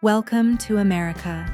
Welcome to America.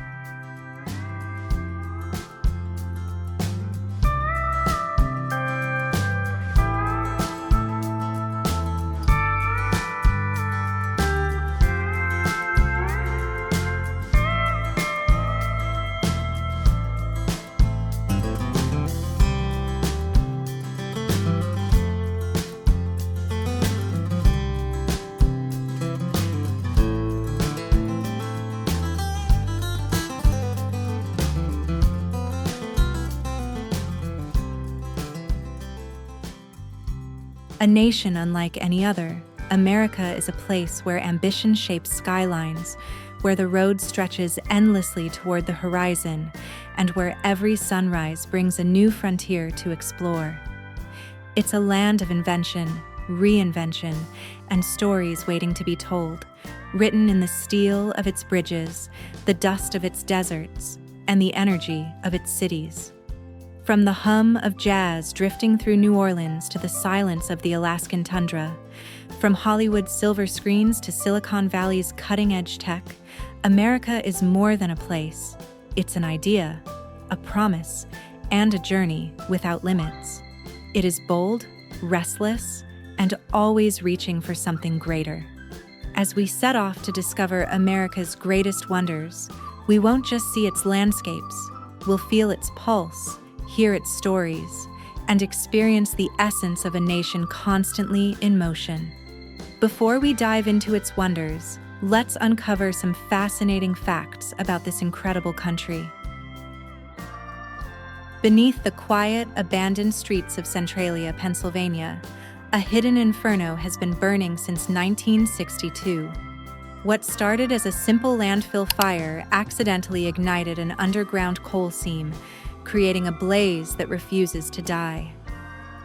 A nation unlike any other, America is a place where ambition shapes skylines, where the road stretches endlessly toward the horizon, and where every sunrise brings a new frontier to explore. It's a land of invention, reinvention, and stories waiting to be told, written in the steel of its bridges, the dust of its deserts, and the energy of its cities. From the hum of jazz drifting through New Orleans to the silence of the Alaskan tundra, from Hollywood's silver screens to Silicon Valley's cutting-edge tech, America is more than a place. It's an idea, a promise, and a journey without limits. It is bold, restless, and always reaching for something greater. As we set off to discover America's greatest wonders, we won't just see its landscapes, we'll feel its pulse, hear its stories, and experience the essence of a nation constantly in motion. Before we dive into its wonders, let's uncover some fascinating facts about this incredible country. Beneath the quiet, abandoned streets of Centralia, Pennsylvania, a hidden inferno has been burning since 1962. What started as a simple landfill fire accidentally ignited an underground coal seam, creating a blaze that refuses to die.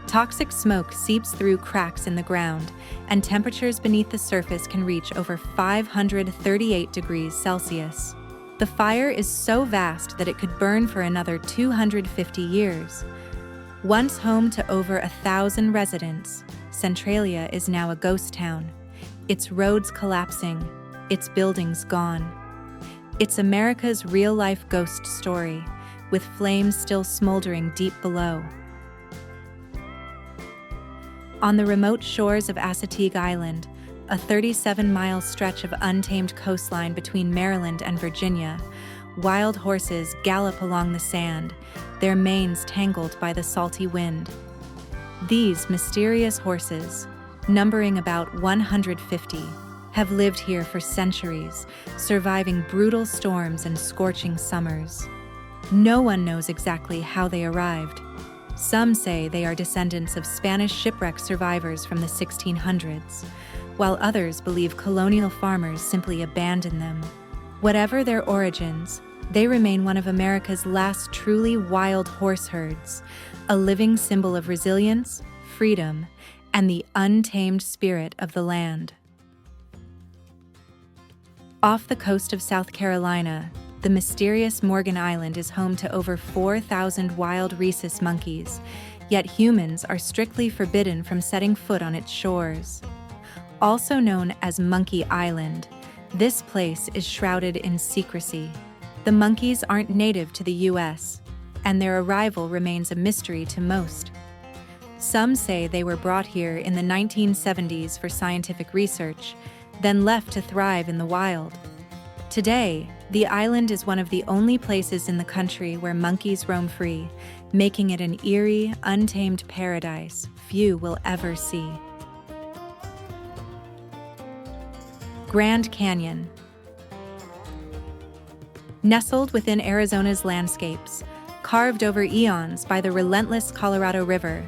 Toxic smoke seeps through cracks in the ground, and temperatures beneath the surface can reach over 538 degrees Celsius. The fire is so vast that it could burn for another 250 years. Once home to over 1,000 residents, Centralia is now a ghost town. Its roads collapsing, its buildings gone. It's America's real-life ghost story, with flames still smoldering deep below. On the remote shores of Assateague Island, a 37-mile stretch of untamed coastline between Maryland and Virginia, wild horses gallop along the sand, their manes tangled by the salty wind. These mysterious horses, numbering about 150, have lived here for centuries, surviving brutal storms and scorching summers. No one knows exactly how they arrived. Some say they are descendants of Spanish shipwreck survivors from the 1600s, while others believe colonial farmers simply abandoned them. Whatever their origins, they remain one of America's last truly wild horse herds, a living symbol of resilience, freedom, and the untamed spirit of the land. Off the coast of South Carolina, the mysterious Morgan Island is home to over 4,000 wild rhesus monkeys, yet humans are strictly forbidden from setting foot on its shores. Also known as Monkey Island, this place is shrouded in secrecy. The monkeys aren't native to the U.S., and their arrival remains a mystery to most. Some say they were brought here in the 1970s for scientific research, then left to thrive in the wild. Today, the island is one of the only places in the country where monkeys roam free, making it an eerie, untamed paradise few will ever see. Grand Canyon. Nestled within Arizona's landscapes, carved over eons by the relentless Colorado River,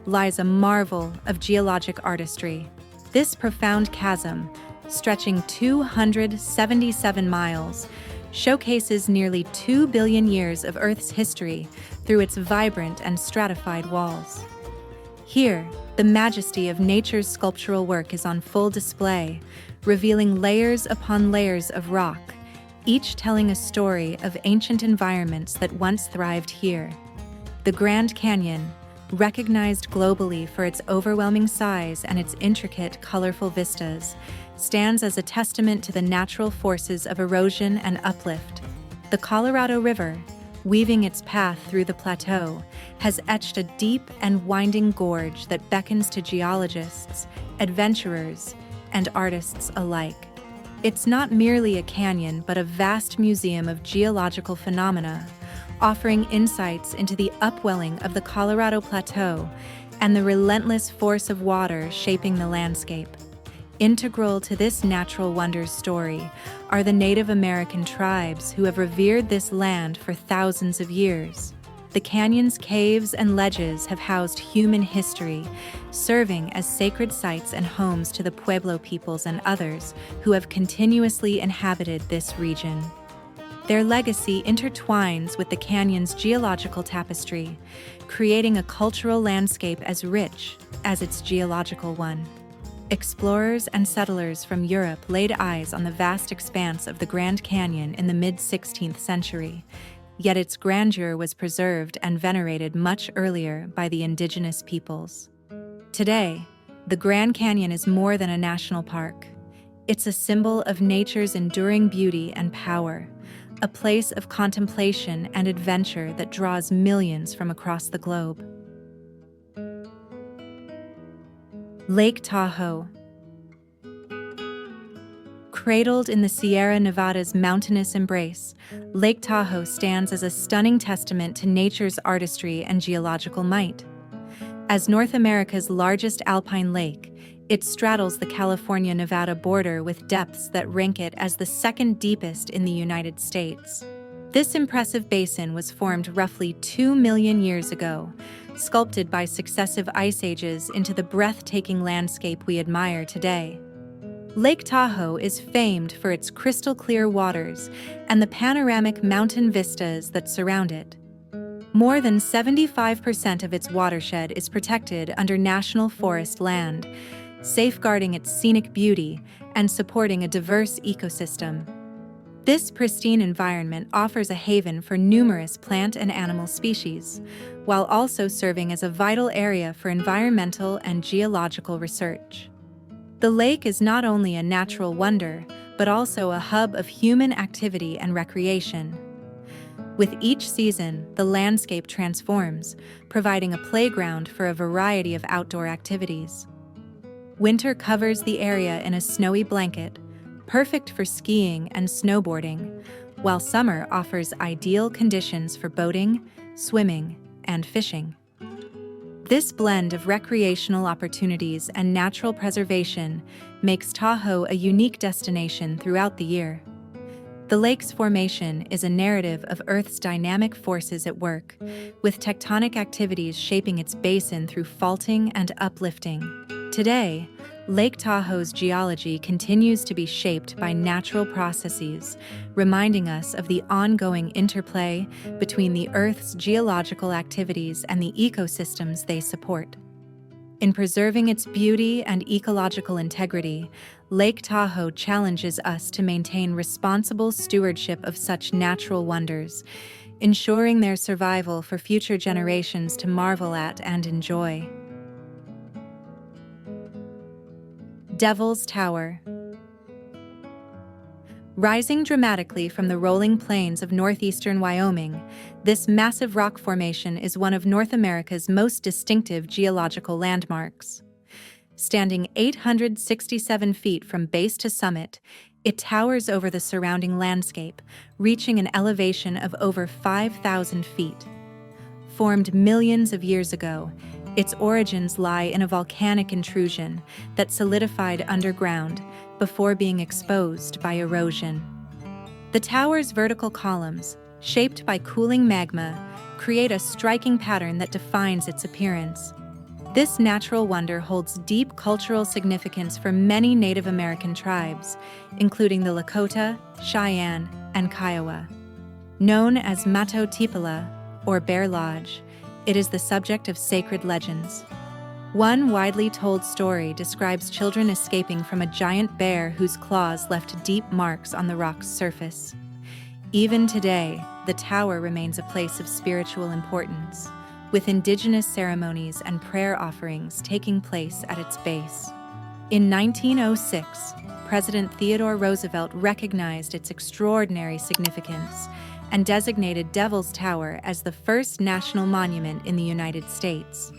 lies a marvel of geologic artistry. This profound chasm, stretching 277 miles, showcases nearly 2 billion years of Earth's history through its vibrant and stratified walls. Here, the majesty of nature's sculptural work is on full display, revealing layers upon layers of rock, each telling a story of ancient environments that once thrived here. The Grand Canyon, recognized globally for its overwhelming size and its intricate, colorful vistas, stands as a testament to the natural forces of erosion and uplift. The Colorado River, weaving its path through the plateau, has etched a deep and winding gorge that beckons to geologists, adventurers, and artists alike. It's not merely a canyon, but a vast museum of geological phenomena, offering insights into the upwelling of the Colorado Plateau and the relentless force of water shaping the landscape. Integral to this natural wonders story are the Native American tribes who have revered this land for thousands of years. The canyon's caves and ledges have housed human history, serving as sacred sites and homes to the Pueblo peoples and others who have continuously inhabited this region. Their legacy intertwines with the canyon's geological tapestry, creating a cultural landscape as rich as its geological one. Explorers and settlers from Europe laid eyes on the vast expanse of the Grand Canyon in the mid-16th century, yet its grandeur was preserved and venerated much earlier by the indigenous peoples. Today, the Grand Canyon is more than a national park. It's a symbol of nature's enduring beauty and power, a place of contemplation and adventure that draws millions from across the globe. Lake Tahoe. Cradled in the Sierra Nevada's mountainous embrace, Lake Tahoe stands as a stunning testament to nature's artistry and geological might. As North America's largest alpine lake, it straddles the California-Nevada border with depths that rank it as the second deepest in the United States. This impressive basin was formed roughly 2 million years ago, sculpted by successive ice ages into the breathtaking landscape we admire today. Lake Tahoe is famed for its crystal-clear waters and the panoramic mountain vistas that surround it. More than 75% of its watershed is protected under national forest land, safeguarding its scenic beauty and supporting a diverse ecosystem. This pristine environment offers a haven for numerous plant and animal species, while also serving as a vital area for environmental and geological research. The lake is not only a natural wonder, but also a hub of human activity and recreation. With each season, the landscape transforms, providing a playground for a variety of outdoor activities. Winter covers the area in a snowy blanket, perfect for skiing and snowboarding, while summer offers ideal conditions for boating, swimming, and fishing. This blend of recreational opportunities and natural preservation makes Tahoe a unique destination throughout the year. The lake's formation is a narrative of Earth's dynamic forces at work, with tectonic activities shaping its basin through faulting and uplifting. Today, Lake Tahoe's geology continues to be shaped by natural processes, reminding us of the ongoing interplay between the Earth's geological activities and the ecosystems they support. In preserving its beauty and ecological integrity, Lake Tahoe challenges us to maintain responsible stewardship of such natural wonders, ensuring their survival for future generations to marvel at and enjoy. Devil's Tower. Rising dramatically from the rolling plains of northeastern Wyoming, this massive rock formation is one of North America's most distinctive geological landmarks. Standing 867 feet from base to summit, it towers over the surrounding landscape, reaching an elevation of over 5,000 feet. Formed millions of years ago, its origins lie in a volcanic intrusion that solidified underground before being exposed by erosion. The tower's vertical columns, shaped by cooling magma, create a striking pattern that defines its appearance. This natural wonder holds deep cultural significance for many Native American tribes, including the Lakota, Cheyenne, and Kiowa. Known as Mato Tipala, or Bear Lodge, it is the subject of sacred legends. One widely told story describes children escaping from a giant bear whose claws left deep marks on the rock's surface. Even today, the tower remains a place of spiritual importance, with indigenous ceremonies and prayer offerings taking place at its base. In 1906, President Theodore Roosevelt recognized its extraordinary significance and designated Devil's Tower as the first national monument in the United States.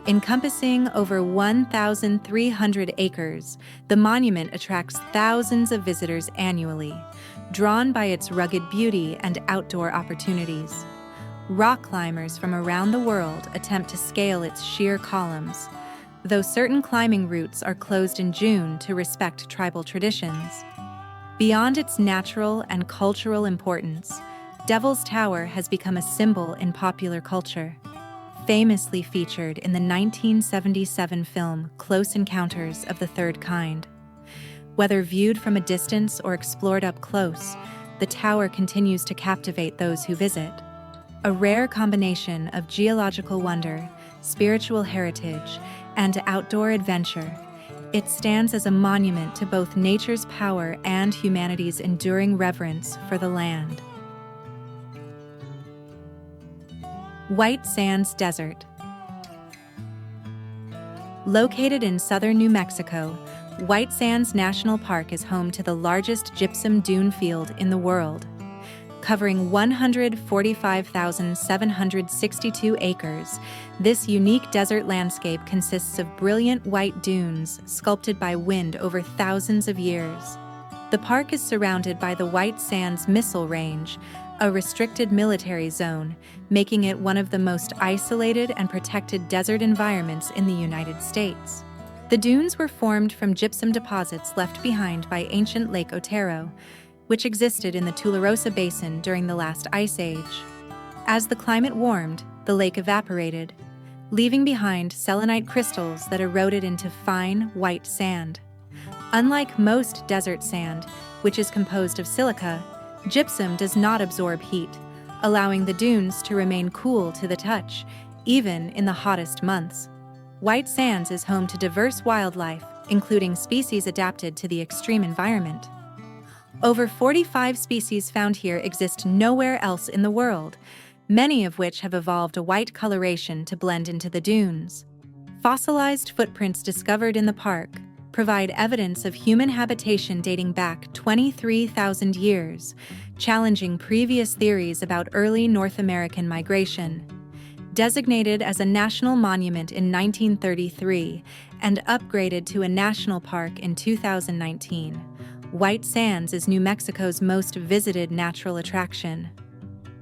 Encompassing over 1,300 acres, the monument attracts thousands of visitors annually, drawn by its rugged beauty and outdoor opportunities. Rock climbers from around the world attempt to scale its sheer columns, though certain climbing routes are closed in June to respect tribal traditions. Beyond its natural and cultural importance, Devil's Tower has become a symbol in popular culture. Famously featured in the 1977 film Close Encounters of the Third Kind. Whether viewed from a distance or explored up close, the tower continues to captivate those who visit. A rare combination of geological wonder, spiritual heritage, and outdoor adventure, it stands as a monument to both nature's power and humanity's enduring reverence for the land. White Sands Desert. Located in southern New Mexico, White Sands National Park is home to the largest gypsum dune field in the world. Covering 145,762 acres, this unique desert landscape consists of brilliant white dunes sculpted by wind over thousands of years. The park is surrounded by the White Sands Missile Range, a restricted military zone, making it one of the most isolated and protected desert environments in the United States. The dunes were formed from gypsum deposits left behind by ancient Lake Otero, which existed in the Tularosa Basin during the last ice age. As the climate warmed, the lake evaporated, leaving behind selenite crystals that eroded into fine, white sand. Unlike most desert sand, which is composed of silica, gypsum does not absorb heat, allowing the dunes to remain cool to the touch, even in the hottest months. White Sands is home to diverse wildlife, including species adapted to the extreme environment. Over 45 species found here exist nowhere else in the world, many of which have evolved a white coloration to blend into the dunes. Fossilized footprints discovered in the park provide evidence of human habitation dating back 23,000 years, challenging previous theories about early North American migration. Designated as a national monument in 1933 and upgraded to a national park in 2019, White Sands is New Mexico's most visited natural attraction.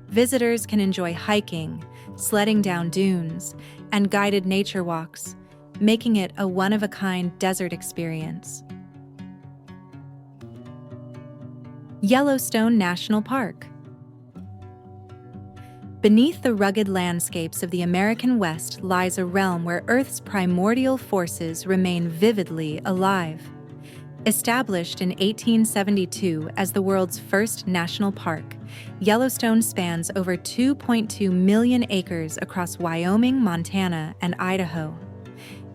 Visitors can enjoy hiking, sledding down dunes, and guided nature walks, making it a one-of-a-kind desert experience. Yellowstone National Park. Beneath the rugged landscapes of the American West lies a realm where Earth's primordial forces remain vividly alive. Established in 1872 as the world's first national park, Yellowstone spans over 2.2 million acres across Wyoming, Montana, and Idaho.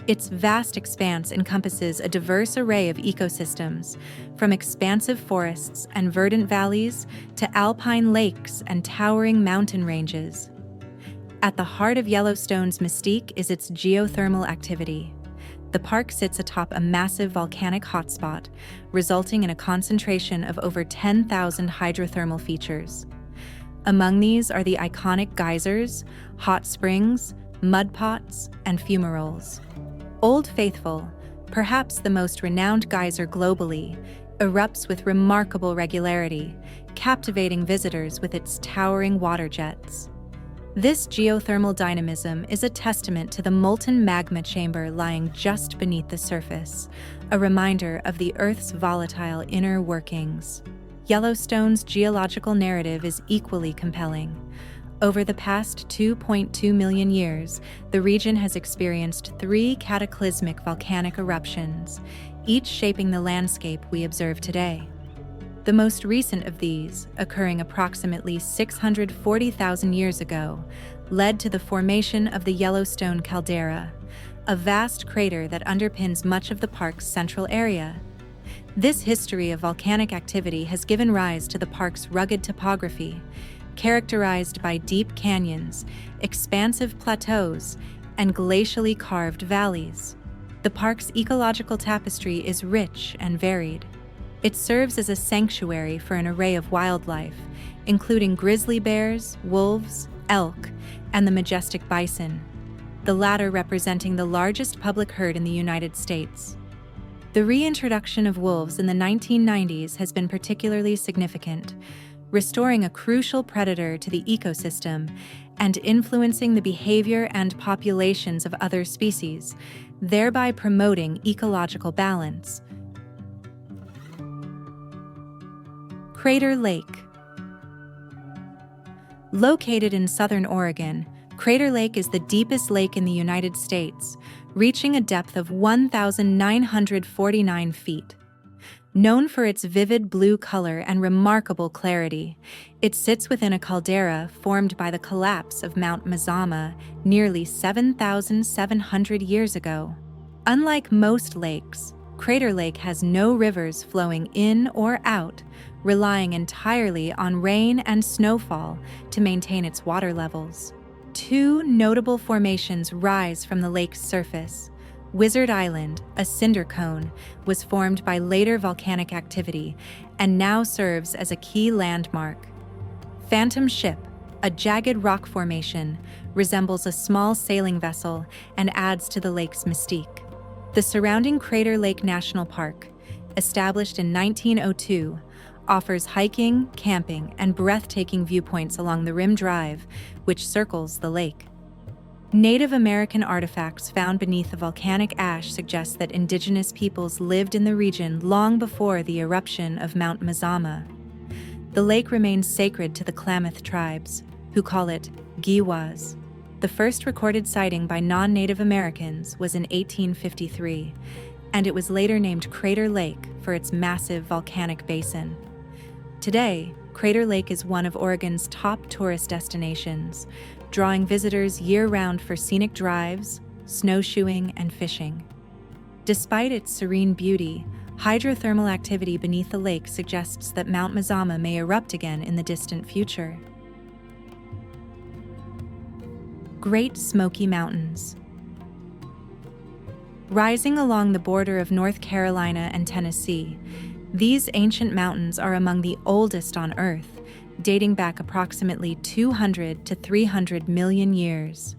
Its vast expanse encompasses a diverse array of ecosystems, from expansive forests and verdant valleys to alpine lakes and towering mountain ranges. At the heart of Yellowstone's mystique is its geothermal activity. The park sits atop a massive volcanic hotspot, resulting in a concentration of over 10,000 hydrothermal features. Among these are the iconic geysers, hot springs, mud pots, and fumaroles. Old Faithful, perhaps the most renowned geyser globally, erupts with remarkable regularity, captivating visitors with its towering water jets. This geothermal dynamism is a testament to the molten magma chamber lying just beneath the surface, a reminder of the Earth's volatile inner workings. Yellowstone's geological narrative is equally compelling. Over the past 2.2 million years, the region has experienced 3 cataclysmic volcanic eruptions, each shaping the landscape we observe today. The most recent of these, occurring approximately 640,000 years ago, led to the formation of the Yellowstone caldera, a vast crater that underpins much of the park's central area. This history of volcanic activity has given rise to the park's rugged topography, characterized by deep canyons, expansive plateaus, and glacially carved valleys. The park's ecological tapestry is rich and varied. It serves as a sanctuary for an array of wildlife, including grizzly bears, wolves, elk, and the majestic bison, the latter representing the largest public herd in the United States. The reintroduction of wolves in the 1990s has been particularly significant, restoring a crucial predator to the ecosystem and influencing the behavior and populations of other species, thereby promoting ecological balance. Crater Lake. Located in southern Oregon, Crater Lake is the deepest lake in the United States, reaching a depth of 1,949 feet. Known for its vivid blue color and remarkable clarity, it sits within a caldera formed by the collapse of Mount Mazama nearly 7,700 years ago. Unlike most lakes, Crater Lake has no rivers flowing in or out, relying entirely on rain and snowfall to maintain its water levels. Two notable formations rise from the lake's surface. Wizard Island, a cinder cone, was formed by later volcanic activity and now serves as a key landmark. Phantom Ship, a jagged rock formation, resembles a small sailing vessel and adds to the lake's mystique. The surrounding Crater Lake National Park, established in 1902, offers hiking, camping, and breathtaking viewpoints along the Rim Drive, which circles the lake. Native American artifacts found beneath the volcanic ash suggest that indigenous peoples lived in the region long before the eruption of Mount Mazama. The lake remains sacred to the Klamath tribes, who call it Giwas. The first recorded sighting by non-Native Americans was in 1853, and it was later named Crater Lake for its massive volcanic basin. Today, Crater Lake is one of Oregon's top tourist destinations, drawing visitors year-round for scenic drives, snowshoeing, and fishing. Despite its serene beauty, hydrothermal activity beneath the lake suggests that Mount Mazama may erupt again in the distant future. Great Smoky Mountains. Rising along the border of North Carolina and Tennessee, these ancient mountains are among the oldest on Earth, dating back approximately 200 to 300 million years.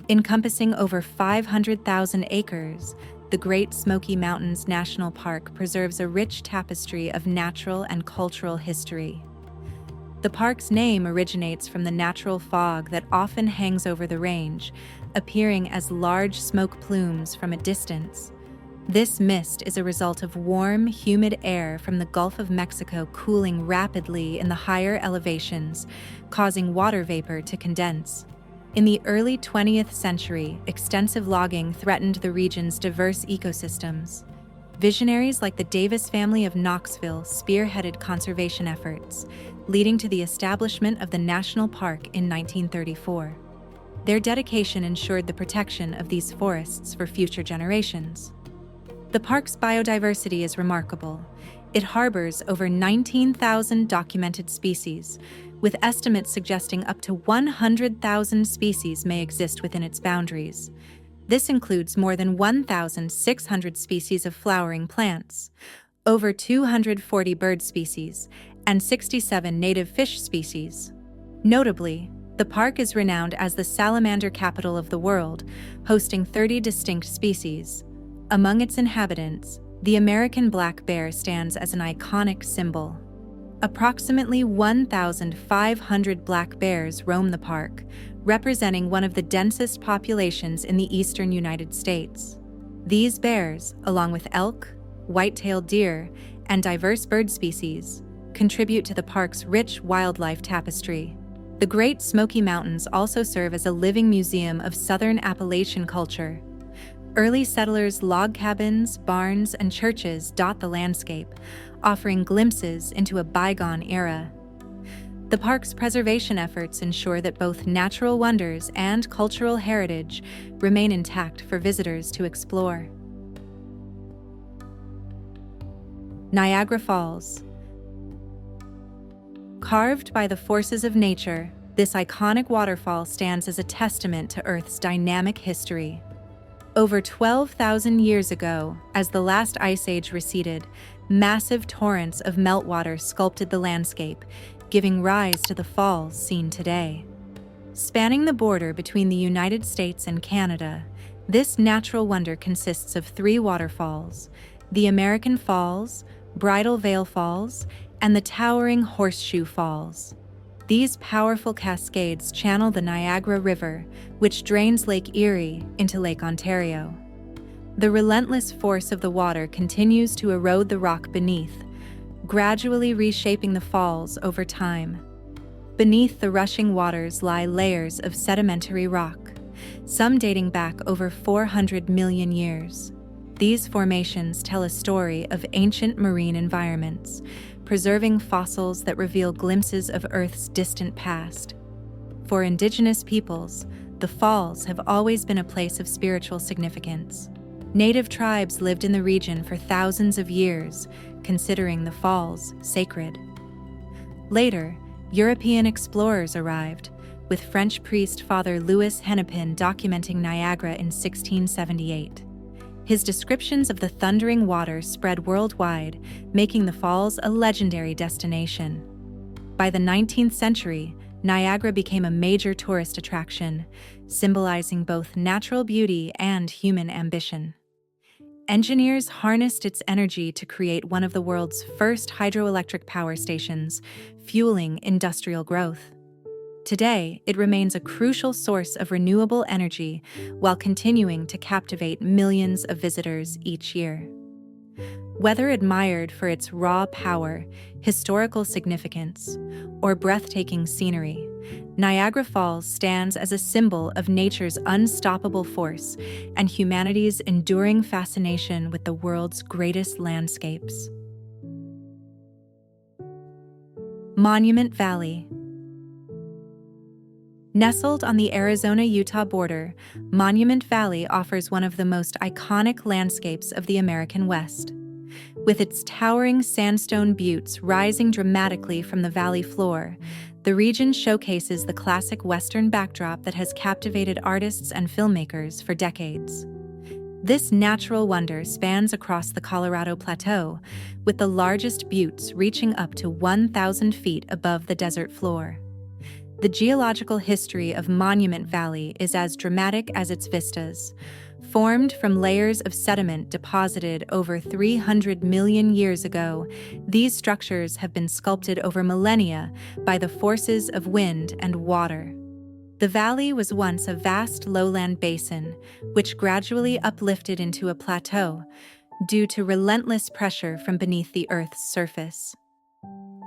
Encompassing over 500,000 acres, the Great Smoky Mountains National Park preserves a rich tapestry of natural and cultural history. The park's name originates from the natural fog that often hangs over the range, appearing as large smoke plumes from a distance. This mist is a result of warm, humid air from the Gulf of Mexico cooling rapidly in the higher elevations, causing water vapor to condense. In the early 20th century, extensive logging threatened the region's diverse ecosystems. Visionaries like the Davis family of Knoxville spearheaded conservation efforts, leading to the establishment of the national park in 1934. Their dedication ensured the protection of these forests for future generations. The park's biodiversity is remarkable. It harbors over 19,000 documented species, with estimates suggesting up to 100,000 species may exist within its boundaries. This includes more than 1,600 species of flowering plants, over 240 bird species, and 67 native fish species. Notably, the park is renowned as the salamander capital of the world, hosting 30 distinct species. Among its inhabitants, the American black bear stands as an iconic symbol. Approximately 1,500 black bears roam the park, representing one of the densest populations in the eastern United States. These bears, along with elk, white-tailed deer, and diverse bird species, contribute to the park's rich wildlife tapestry. The Great Smoky Mountains also serve as a living museum of southern Appalachian culture. Early settlers' log cabins, barns, and churches dot the landscape, offering glimpses into a bygone era. The park's preservation efforts ensure that both natural wonders and cultural heritage remain intact for visitors to explore. Niagara Falls. Carved by the forces of nature, this iconic waterfall stands as a testament to Earth's dynamic history. Over 12,000 years ago, as the last ice age receded, massive torrents of meltwater sculpted the landscape, giving rise to the falls seen today. Spanning the border between the United States and Canada, this natural wonder consists of three waterfalls: the American Falls, Bridal Veil Falls, and the towering Horseshoe Falls. These powerful cascades channel the Niagara River, which drains Lake Erie into Lake Ontario. The relentless force of the water continues to erode the rock beneath, gradually reshaping the falls over time. Beneath the rushing waters lie layers of sedimentary rock, some dating back over 400 million years. These formations tell a story of ancient marine environments, preserving fossils that reveal glimpses of Earth's distant past. For indigenous peoples, the falls have always been a place of spiritual significance. Native tribes lived in the region for thousands of years, considering the falls sacred. Later, European explorers arrived, with French priest Father Louis Hennepin documenting Niagara in 1678. His descriptions of the thundering water spread worldwide, making the falls a legendary destination. By the 19th century, Niagara became a major tourist attraction, symbolizing both natural beauty and human ambition. Engineers harnessed its energy to create one of the world's first hydroelectric power stations, fueling industrial growth. Today, it remains a crucial source of renewable energy while continuing to captivate millions of visitors each year. Whether admired for its raw power, historical significance, or breathtaking scenery, Niagara Falls stands as a symbol of nature's unstoppable force and humanity's enduring fascination with the world's greatest landscapes. Monument Valley. Nestled on the Arizona-Utah border, Monument Valley offers one of the most iconic landscapes of the American West. With its towering sandstone buttes rising dramatically from the valley floor, the region showcases the classic Western backdrop that has captivated artists and filmmakers for decades. This natural wonder spans across the Colorado Plateau, with the largest buttes reaching up to 1,000 feet above the desert floor. The geological history of Monument Valley is as dramatic as its vistas. Formed from layers of sediment deposited over 300 million years ago, these structures have been sculpted over millennia by the forces of wind and water. The valley was once a vast lowland basin, which gradually uplifted into a plateau due to relentless pressure from beneath the Earth's surface.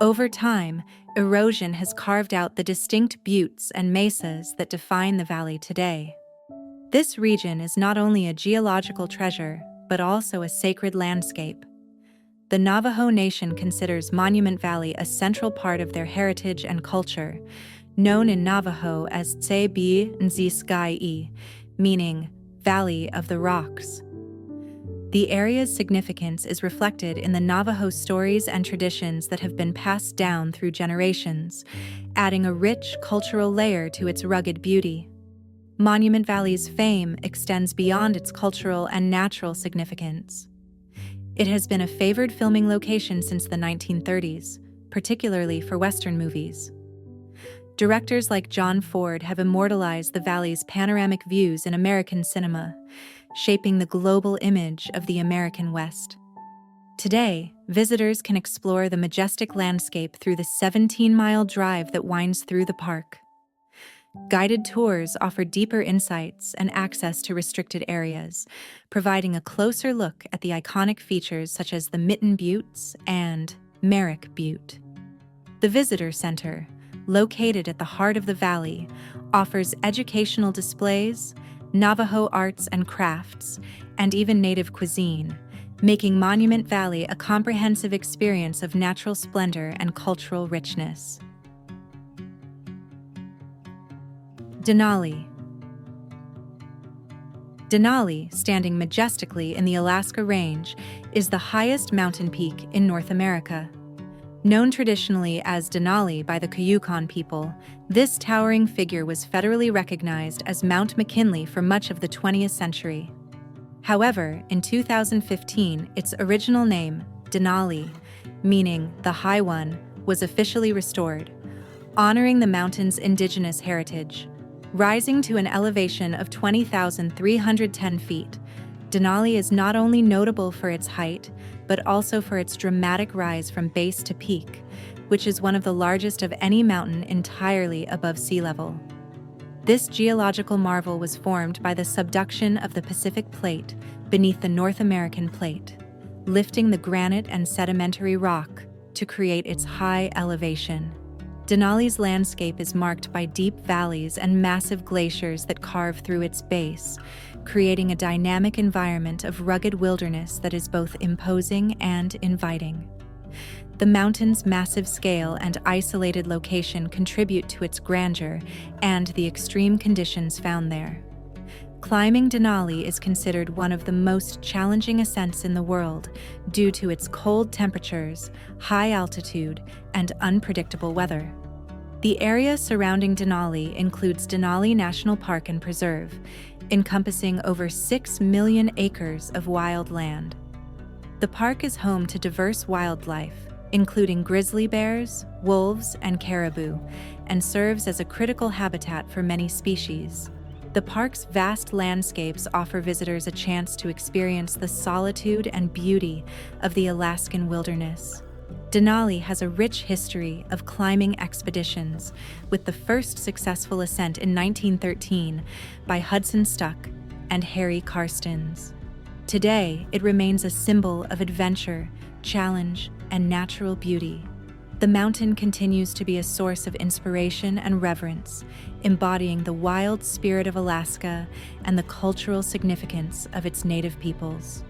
Over time, erosion has carved out the distinct buttes and mesas that define the valley today. This region is not only a geological treasure, but also a sacred landscape. The Navajo Nation considers Monument Valley a central part of their heritage and culture, known in Navajo as Tsebi Nziskai, meaning Valley of the Rocks. The area's significance is reflected in the Navajo stories and traditions that have been passed down through generations, adding a rich cultural layer to its rugged beauty. Monument Valley's fame extends beyond its cultural and natural significance. It has been a favored filming location since the 1930s, particularly for Western movies. Directors like John Ford have immortalized the valley's panoramic views in American cinema, shaping the global image of the American West. Today, visitors can explore the majestic landscape through the 17-mile drive that winds through the park. Guided tours offer deeper insights and access to restricted areas, providing a closer look at the iconic features such as the Mitten Buttes and Merrick Butte. The Visitor Center, located at the heart of the valley, offers educational displays, Navajo arts and crafts, and even native cuisine, making Monument Valley a comprehensive experience of natural splendor and cultural richness. Denali. Denali, standing majestically in the Alaska Range, is the highest mountain peak in North America. Known traditionally as Denali by the Cayucon people, this towering figure was federally recognized as Mount McKinley for much of the 20th century. However, in 2015, its original name, Denali, meaning the High One, was officially restored, honoring the mountain's indigenous heritage. Rising to an elevation of 20,310 feet, Denali is not only notable for its height, but also for its dramatic rise from base to peak, which is one of the largest of any mountain entirely above sea level. This geological marvel was formed by the subduction of the Pacific Plate beneath the North American Plate, lifting the granite and sedimentary rock to create its high elevation. Denali's landscape is marked by deep valleys and massive glaciers that carve through its base, creating a dynamic environment of rugged wilderness that is both imposing and inviting. The mountain's massive scale and isolated location contribute to its grandeur and the extreme conditions found there. Climbing Denali is considered one of the most challenging ascents in the world due to its cold temperatures, high altitude, and unpredictable weather. The area surrounding Denali includes Denali National Park and Preserve, encompassing over 6 million acres of wild land. The park is home to diverse wildlife, including grizzly bears, wolves, and caribou, and serves as a critical habitat for many species. The park's vast landscapes offer visitors a chance to experience the solitude and beauty of the Alaskan wilderness. Denali has a rich history of climbing expeditions, with the first successful ascent in 1913 by Hudson Stuck and Harry Karstens. Today, it remains a symbol of adventure, challenge, and natural beauty. The mountain continues to be a source of inspiration and reverence, embodying the wild spirit of Alaska and the cultural significance of its native peoples.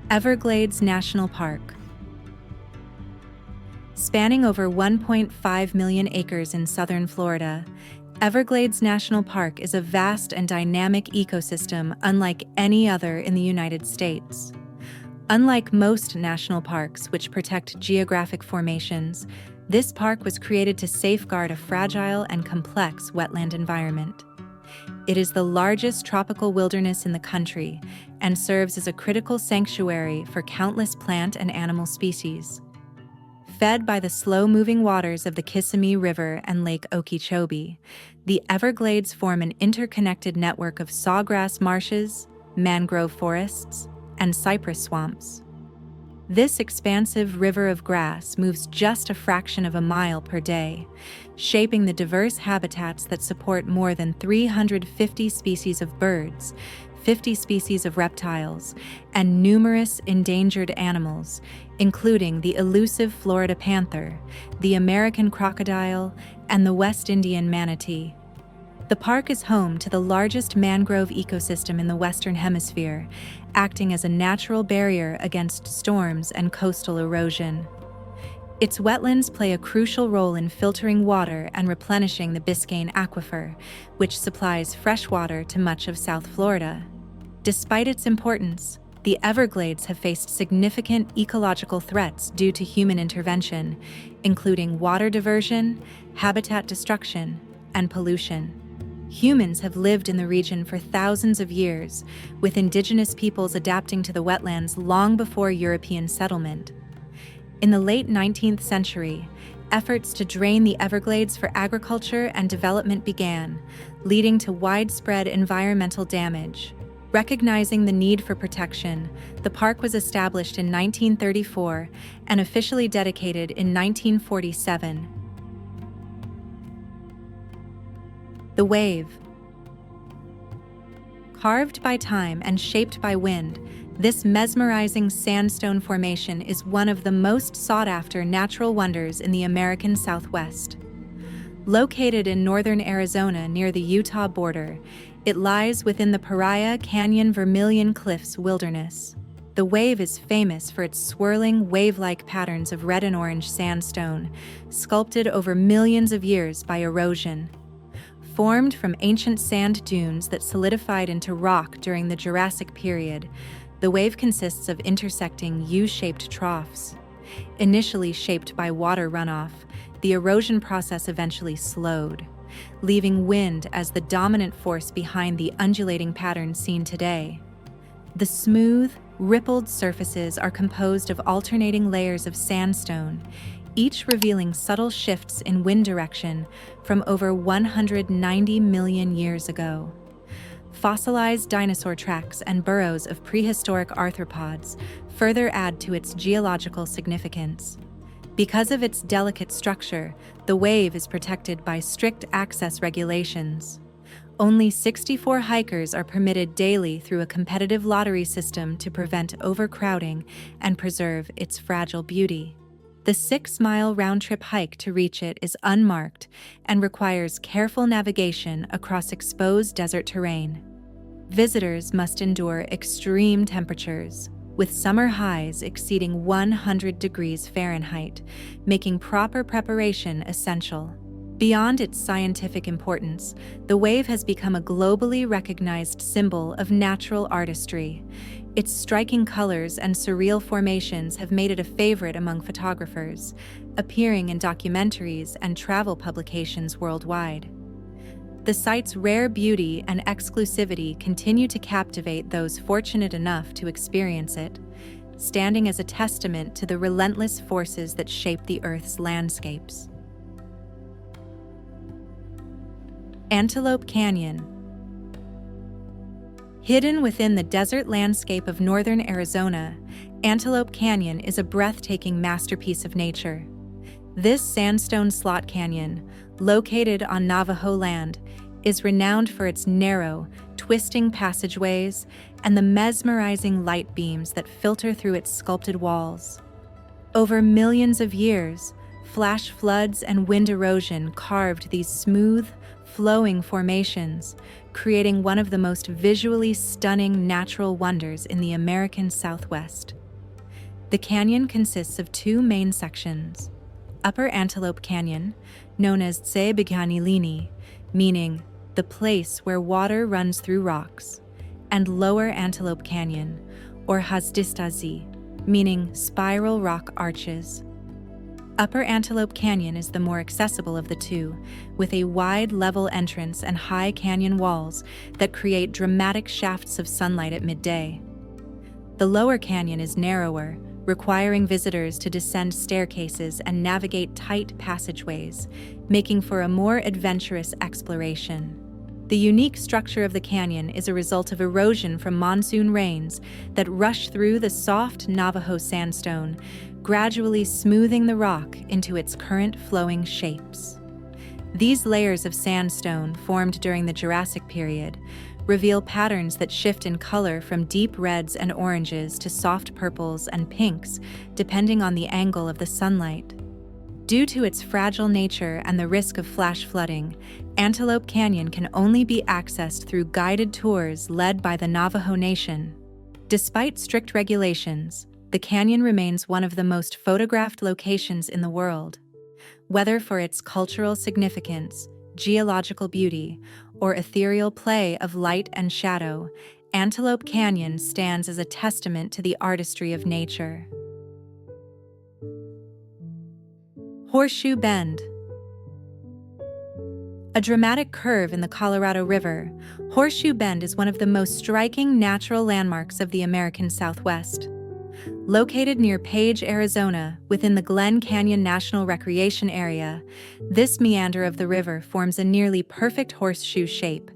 Everglades National Park. Spanning over 1.5 million acres in southern Florida, Everglades National Park is a vast and dynamic ecosystem unlike any other in the United States. Unlike most national parks, which protect geographic formations, this park was created to safeguard a fragile and complex wetland environment. It is the largest tropical wilderness in the country and serves as a critical sanctuary for countless plant and animal species. Fed by the slow-moving waters of the Kissimmee River and Lake Okeechobee, the Everglades form an interconnected network of sawgrass marshes, mangrove forests, and cypress swamps. This expansive river of grass moves just a fraction of a mile per day, shaping the diverse habitats that support more than 350 species of birds, 50 species of reptiles, and numerous endangered animals, including the elusive Florida panther, the American crocodile, and the West Indian manatee. The park is home to the largest mangrove ecosystem in the Western Hemisphere, acting as a natural barrier against storms and coastal erosion. Its wetlands play a crucial role in filtering water and replenishing the Biscayne Aquifer, which supplies fresh water to much of South Florida. Despite its importance, the Everglades have faced significant ecological threats due to human intervention, including water diversion, habitat destruction, and pollution. Humans have lived in the region for thousands of years, with indigenous peoples adapting to the wetlands long before European settlement. In the late 19th century, efforts to drain the Everglades for agriculture and development began, leading to widespread environmental damage. Recognizing the need for protection, the park was established in 1934 and officially dedicated in 1947. The wave. Carved by time and shaped by wind, this mesmerizing sandstone formation is one of the most sought-after natural wonders in the American Southwest. Located in northern Arizona near the Utah border, it lies within the Paria Canyon Vermilion Cliffs wilderness. The wave is famous for its swirling, wave-like patterns of red and orange sandstone, sculpted over millions of years by erosion. Formed from ancient sand dunes that solidified into rock during the Jurassic period, the wave consists of intersecting U-shaped troughs. Initially shaped by water runoff, the erosion process eventually slowed, leaving wind as the dominant force behind the undulating pattern seen today. The smooth, rippled surfaces are composed of alternating layers of sandstone, each revealing subtle shifts in wind direction from over 190 million years ago. Fossilized dinosaur tracks and burrows of prehistoric arthropods further add to its geological significance. Because of its delicate structure, the wave is protected by strict access regulations. Only 64 hikers are permitted daily through a competitive lottery system to prevent overcrowding and preserve its fragile beauty. The 6-mile round-trip hike to reach it is unmarked and requires careful navigation across exposed desert terrain. Visitors must endure extreme temperatures, with summer highs exceeding 100 degrees Fahrenheit, making proper preparation essential. Beyond its scientific importance, the wave has become a globally recognized symbol of natural artistry. Its striking colors and surreal formations have made it a favorite among photographers, appearing in documentaries and travel publications worldwide. The site's rare beauty and exclusivity continue to captivate those fortunate enough to experience it, standing as a testament to the relentless forces that shape the Earth's landscapes. Antelope Canyon. Hidden within the desert landscape of northern Arizona, Antelope Canyon is a breathtaking masterpiece of nature. This sandstone slot canyon, located on Navajo land, is renowned for its narrow, twisting passageways and the mesmerizing light beams that filter through its sculpted walls. Over millions of years, flash floods and wind erosion carved these smooth, flowing formations, creating one of the most visually stunning natural wonders in the American Southwest. The canyon consists of two main sections: Upper Antelope Canyon, known as Tsebeganilini, meaning the place where water runs through rocks, and Lower Antelope Canyon, or Hasdistazi, meaning spiral rock arches. Upper Antelope Canyon is the more accessible of the two, with a wide level entrance and high canyon walls that create dramatic shafts of sunlight at midday. The Lower Canyon is narrower, requiring visitors to descend staircases and navigate tight passageways, making for a more adventurous exploration. The unique structure of the canyon is a result of erosion from monsoon rains that rush through the soft Navajo sandstone, gradually smoothing the rock into its current flowing shapes. These layers of sandstone, formed during the Jurassic period, reveal patterns that shift in color from deep reds and oranges to soft purples and pinks, depending on the angle of the sunlight. Due to its fragile nature and the risk of flash flooding, Antelope Canyon can only be accessed through guided tours led by the Navajo Nation. Despite strict regulations, the canyon remains one of the most photographed locations in the world. Whether for its cultural significance, geological beauty, or ethereal play of light and shadow, Antelope Canyon stands as a testament to the artistry of nature. Horseshoe Bend. A dramatic curve in the Colorado River, Horseshoe Bend is one of the most striking natural landmarks of the American Southwest. Located near Page, Arizona, within the Glen Canyon National Recreation Area, this meander of the river forms a nearly perfect horseshoe shape,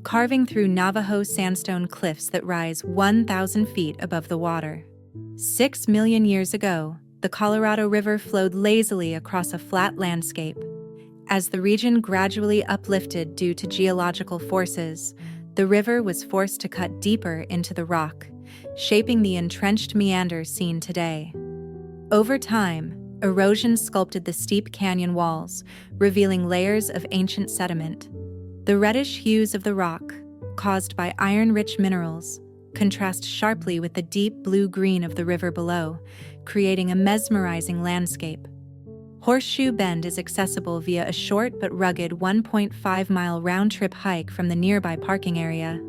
carving through Navajo sandstone cliffs that rise 1,000 feet above the water. 6 million years ago, the Colorado River flowed lazily across a flat landscape. As the region gradually uplifted due to geological forces, the river was forced to cut deeper into the rock, shaping the entrenched meanders seen today. Over time, erosion sculpted the steep canyon walls, revealing layers of ancient sediment. The reddish hues of the rock, caused by iron-rich minerals, contrast sharply with the deep blue-green of the river below, creating a mesmerizing landscape. Horseshoe Bend is accessible via a short but rugged 1.5-mile round-trip hike from the nearby parking area.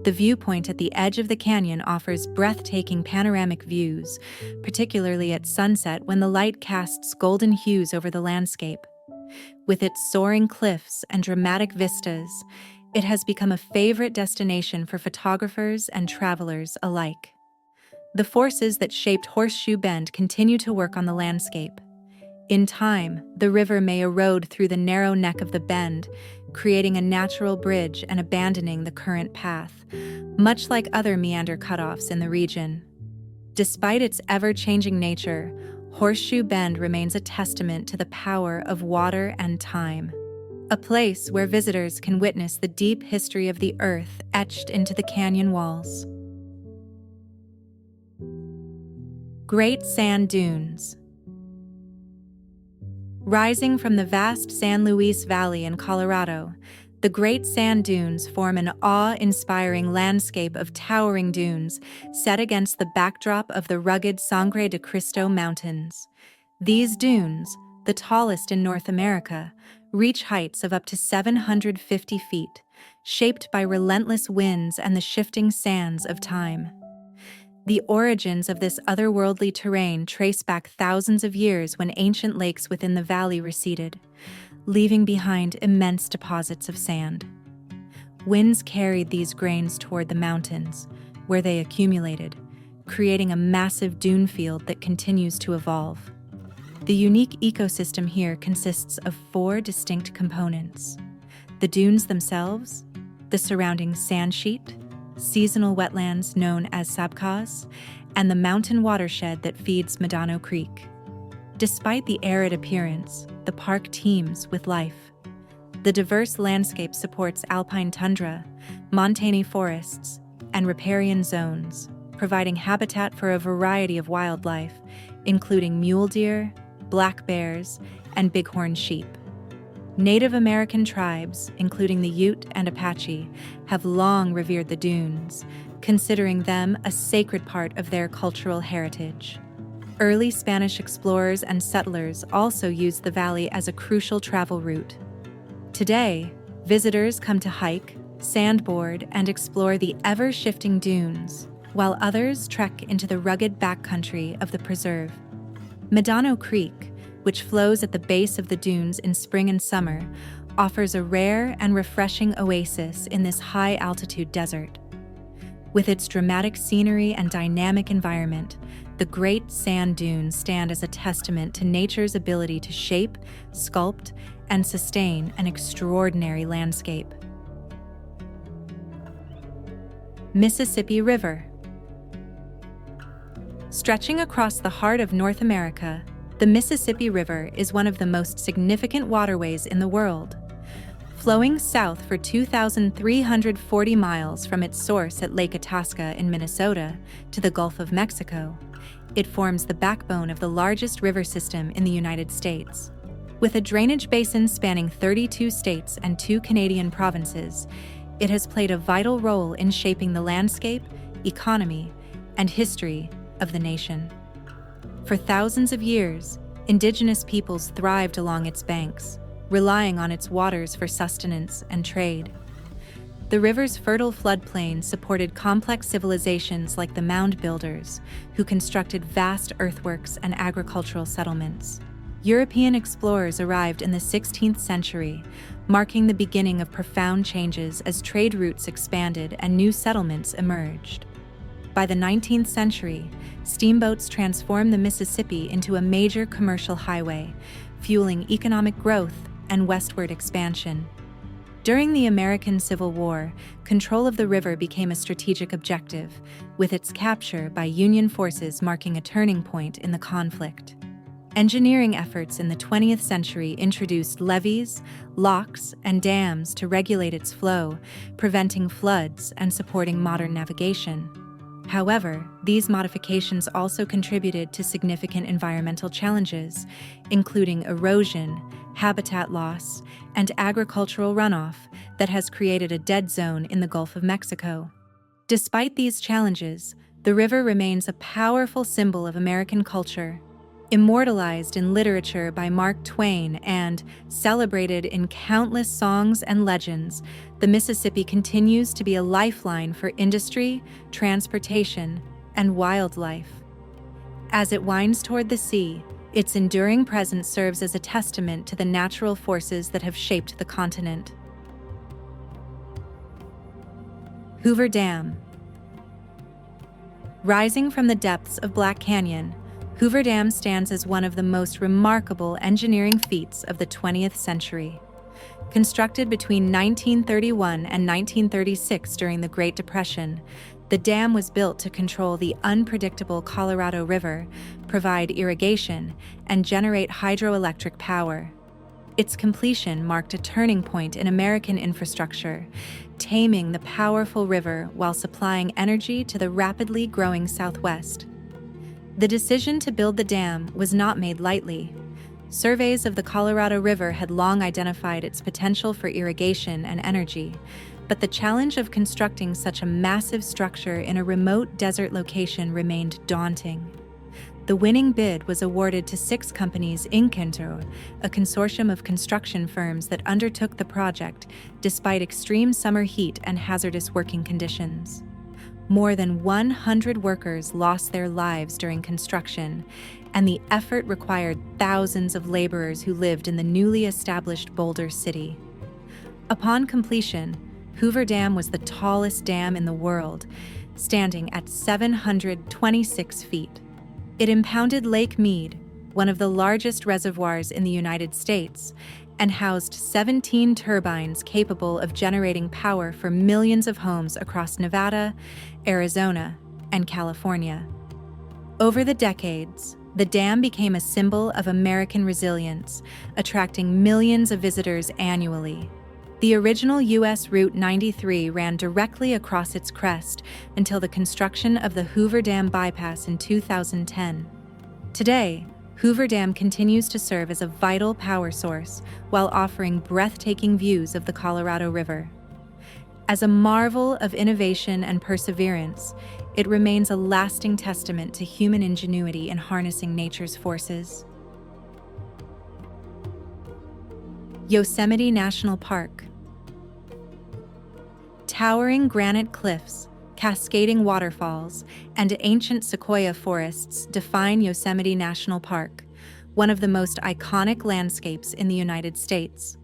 The viewpoint at the edge of the canyon offers breathtaking panoramic views, particularly at sunset when the light casts golden hues over the landscape. With its soaring cliffs and dramatic vistas, it has become a favorite destination for photographers and travelers alike. The forces that shaped Horseshoe Bend continue to work on the landscape. In time, the river may erode through the narrow neck of the bend, creating a natural bridge and abandoning the current path, much like other meander cutoffs in the region. Despite its ever-changing nature, Horseshoe Bend remains a testament to the power of water and time. A place where visitors can witness the deep history of the earth etched into the canyon walls. Great Sand Dunes. Rising from the vast San Luis Valley in Colorado, the Great Sand Dunes form an awe-inspiring landscape of towering dunes set against the backdrop of the rugged Sangre de Cristo Mountains. These dunes, the tallest in North America, reach heights of up to 750 feet, shaped by relentless winds and the shifting sands of time. The origins of this otherworldly terrain trace back thousands of years when ancient lakes within the valley receded, leaving behind immense deposits of sand. Winds carried these grains toward the mountains, where they accumulated, creating a massive dune field that continues to evolve. The unique ecosystem here consists of 4 distinct components: the dunes themselves, the surrounding sand sheet, seasonal wetlands known as sabkahs, and the mountain watershed that feeds Medano Creek. Despite the arid appearance, the park teems with life. The diverse landscape supports alpine tundra, montane forests, and riparian zones, providing habitat for a variety of wildlife, including mule deer, black bears, and bighorn sheep. Native American tribes, including the Ute and Apache, have long revered the dunes, considering them a sacred part of their cultural heritage. Early Spanish explorers and settlers also used the valley as a crucial travel route. Today, visitors come to hike, sandboard, and explore the ever-shifting dunes, while others trek into the rugged backcountry of the preserve. Medano Creek, which flows at the base of the dunes in spring and summer, offers a rare and refreshing oasis in this high-altitude desert. With its dramatic scenery and dynamic environment, the Great Sand Dunes stand as a testament to nature's ability to shape, sculpt, and sustain an extraordinary landscape. Mississippi River. Stretching across the heart of North America, the Mississippi River is one of the most significant waterways in the world. Flowing south for 2,340 miles from its source at Lake Itasca in Minnesota to the Gulf of Mexico, it forms the backbone of the largest river system in the United States. With a drainage basin spanning 32 states and 2 Canadian provinces, it has played a vital role in shaping the landscape, economy, and history of the nation. For thousands of years, indigenous peoples thrived along its banks, relying on its waters for sustenance and trade. The river's fertile floodplain supported complex civilizations like the mound builders, who constructed vast earthworks and agricultural settlements. European explorers arrived in the 16th century, marking the beginning of profound changes as trade routes expanded and new settlements emerged. By the 19th century, steamboats transformed the Mississippi into a major commercial highway, fueling economic growth and westward expansion. During the American Civil War, control of the river became a strategic objective, with its capture by Union forces marking a turning point in the conflict. Engineering efforts in the 20th century introduced levees, locks, and dams to regulate its flow, preventing floods and supporting modern navigation. However, these modifications also contributed to significant environmental challenges, including erosion, habitat loss, and agricultural runoff that has created a dead zone in the Gulf of Mexico. Despite these challenges, the river remains a powerful symbol of American culture. Immortalized in literature by Mark Twain and celebrated in countless songs and legends, the Mississippi continues to be a lifeline for industry, transportation, and wildlife. As it winds toward the sea, Its enduring presence serves as a testament to the natural forces that have shaped the continent. Hoover Dam. Rising from the depths of Black Canyon, Hoover Dam stands as one of the most remarkable engineering feats of the 20th century. Constructed between 1931 and 1936 during the Great Depression, the dam was built to control the unpredictable Colorado River, provide irrigation, and generate hydroelectric power. Its completion marked a turning point in American infrastructure, taming the powerful river while supplying energy to the rapidly growing Southwest. The decision to build the dam was not made lightly. Surveys of the Colorado River had long identified its potential for irrigation and energy, but the challenge of constructing such a massive structure in a remote desert location remained daunting. The winning bid was awarded to 6 companies Inc., a consortium of construction firms that undertook the project despite extreme summer heat and hazardous working conditions. More than 100 workers lost their lives during construction, and the effort required thousands of laborers who lived in the newly established Boulder City. Upon completion, Hoover Dam was the tallest dam in the world, standing at 726 feet. It impounded Lake Mead, one of the largest reservoirs in the United States, and housed 17 turbines capable of generating power for millions of homes across Nevada, Arizona, and California. Over the decades, the dam became a symbol of American resilience, attracting millions of visitors annually. The original U.S. Route 93 ran directly across its crest until the construction of the Hoover Dam bypass in 2010. Today, Hoover Dam continues to serve as a vital power source while offering breathtaking views of the Colorado River. As a marvel of innovation and perseverance, it remains a lasting testament to human ingenuity in harnessing nature's forces. Yosemite National Park. Towering granite cliffs, cascading waterfalls, and ancient sequoia forests define Yosemite National Park, one of the most iconic landscapes in the United States.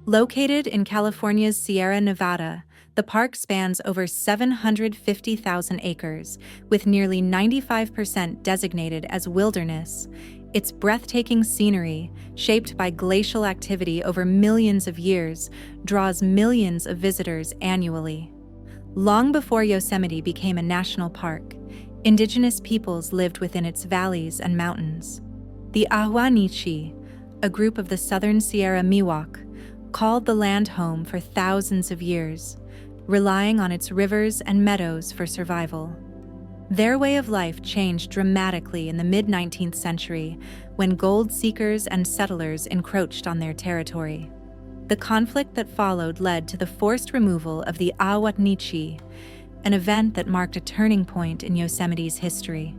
Located in California's Sierra Nevada, the park spans over 750,000 acres, with nearly 95% designated as wilderness. Its breathtaking scenery, shaped by glacial activity over millions of years, draws millions of visitors annually. Long before Yosemite became a national park, indigenous peoples lived within its valleys and mountains. The Ahwahneechee, a group of the southern Sierra Miwok, called the land home for thousands of years, relying on its rivers and meadows for survival. Their way of life changed dramatically in the mid-19th century when gold seekers and settlers encroached on their territory. The conflict that followed led to the forced removal of the Ahwahneechee, an event that marked a turning point in Yosemite's history.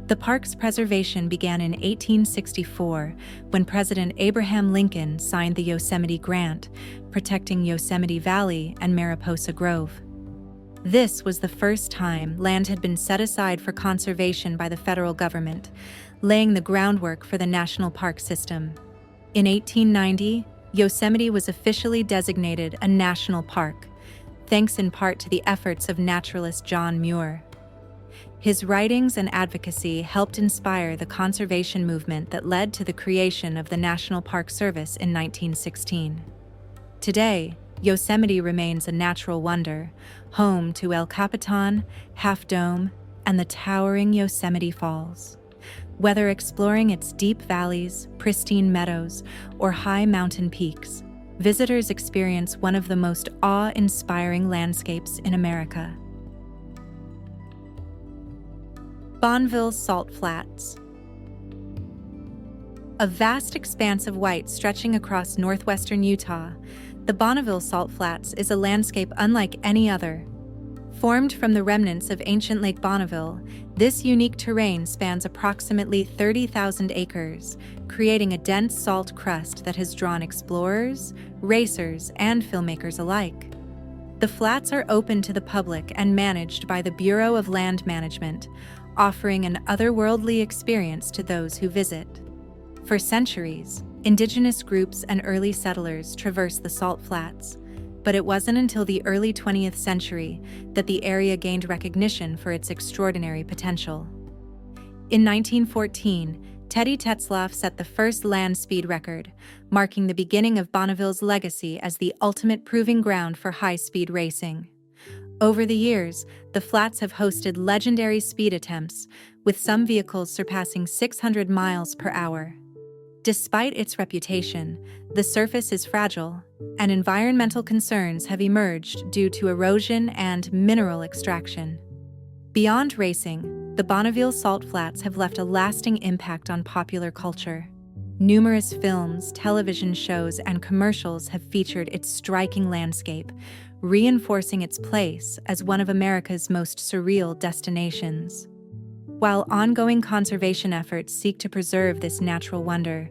The park's preservation began in 1864 when President Abraham Lincoln signed the Yosemite Grant, protecting Yosemite Valley and Mariposa Grove. This was the first time land had been set aside for conservation by the federal government, laying the groundwork for the national park system. In 1890, Yosemite was officially designated a national park, thanks in part to the efforts of naturalist John Muir. His writings and advocacy helped inspire the conservation movement that led to the creation of the National Park Service in 1916. Today, Yosemite remains a natural wonder, home to El Capitan, Half Dome, and the towering Yosemite Falls. Whether exploring its deep valleys, pristine meadows, or high mountain peaks, visitors experience one of the most awe-inspiring landscapes in America. Bonneville Salt Flats. A vast expanse of white stretching across northwestern Utah, the Bonneville Salt Flats is a landscape unlike any other. Formed from the remnants of ancient Lake Bonneville, this unique terrain spans approximately 30,000 acres, creating a dense salt crust that has drawn explorers, racers, and filmmakers alike. The flats are open to the public and managed by the Bureau of Land Management, offering an otherworldly experience to those who visit. For centuries, indigenous groups and early settlers traversed the salt flats, but it wasn't until the early 20th century that the area gained recognition for its extraordinary potential. In 1914, Teddy Tetzlaff set the first land speed record, marking the beginning of Bonneville's legacy as the ultimate proving ground for high-speed racing. Over the years, the flats have hosted legendary speed attempts, with some vehicles surpassing 600 miles per hour. Despite its reputation, the surface is fragile, and environmental concerns have emerged due to erosion and mineral extraction. Beyond racing, the Bonneville Salt Flats have left a lasting impact on popular culture. Numerous films, television shows, and commercials have featured its striking landscape, reinforcing its place as one of America's most surreal destinations. While ongoing conservation efforts seek to preserve this natural wonder,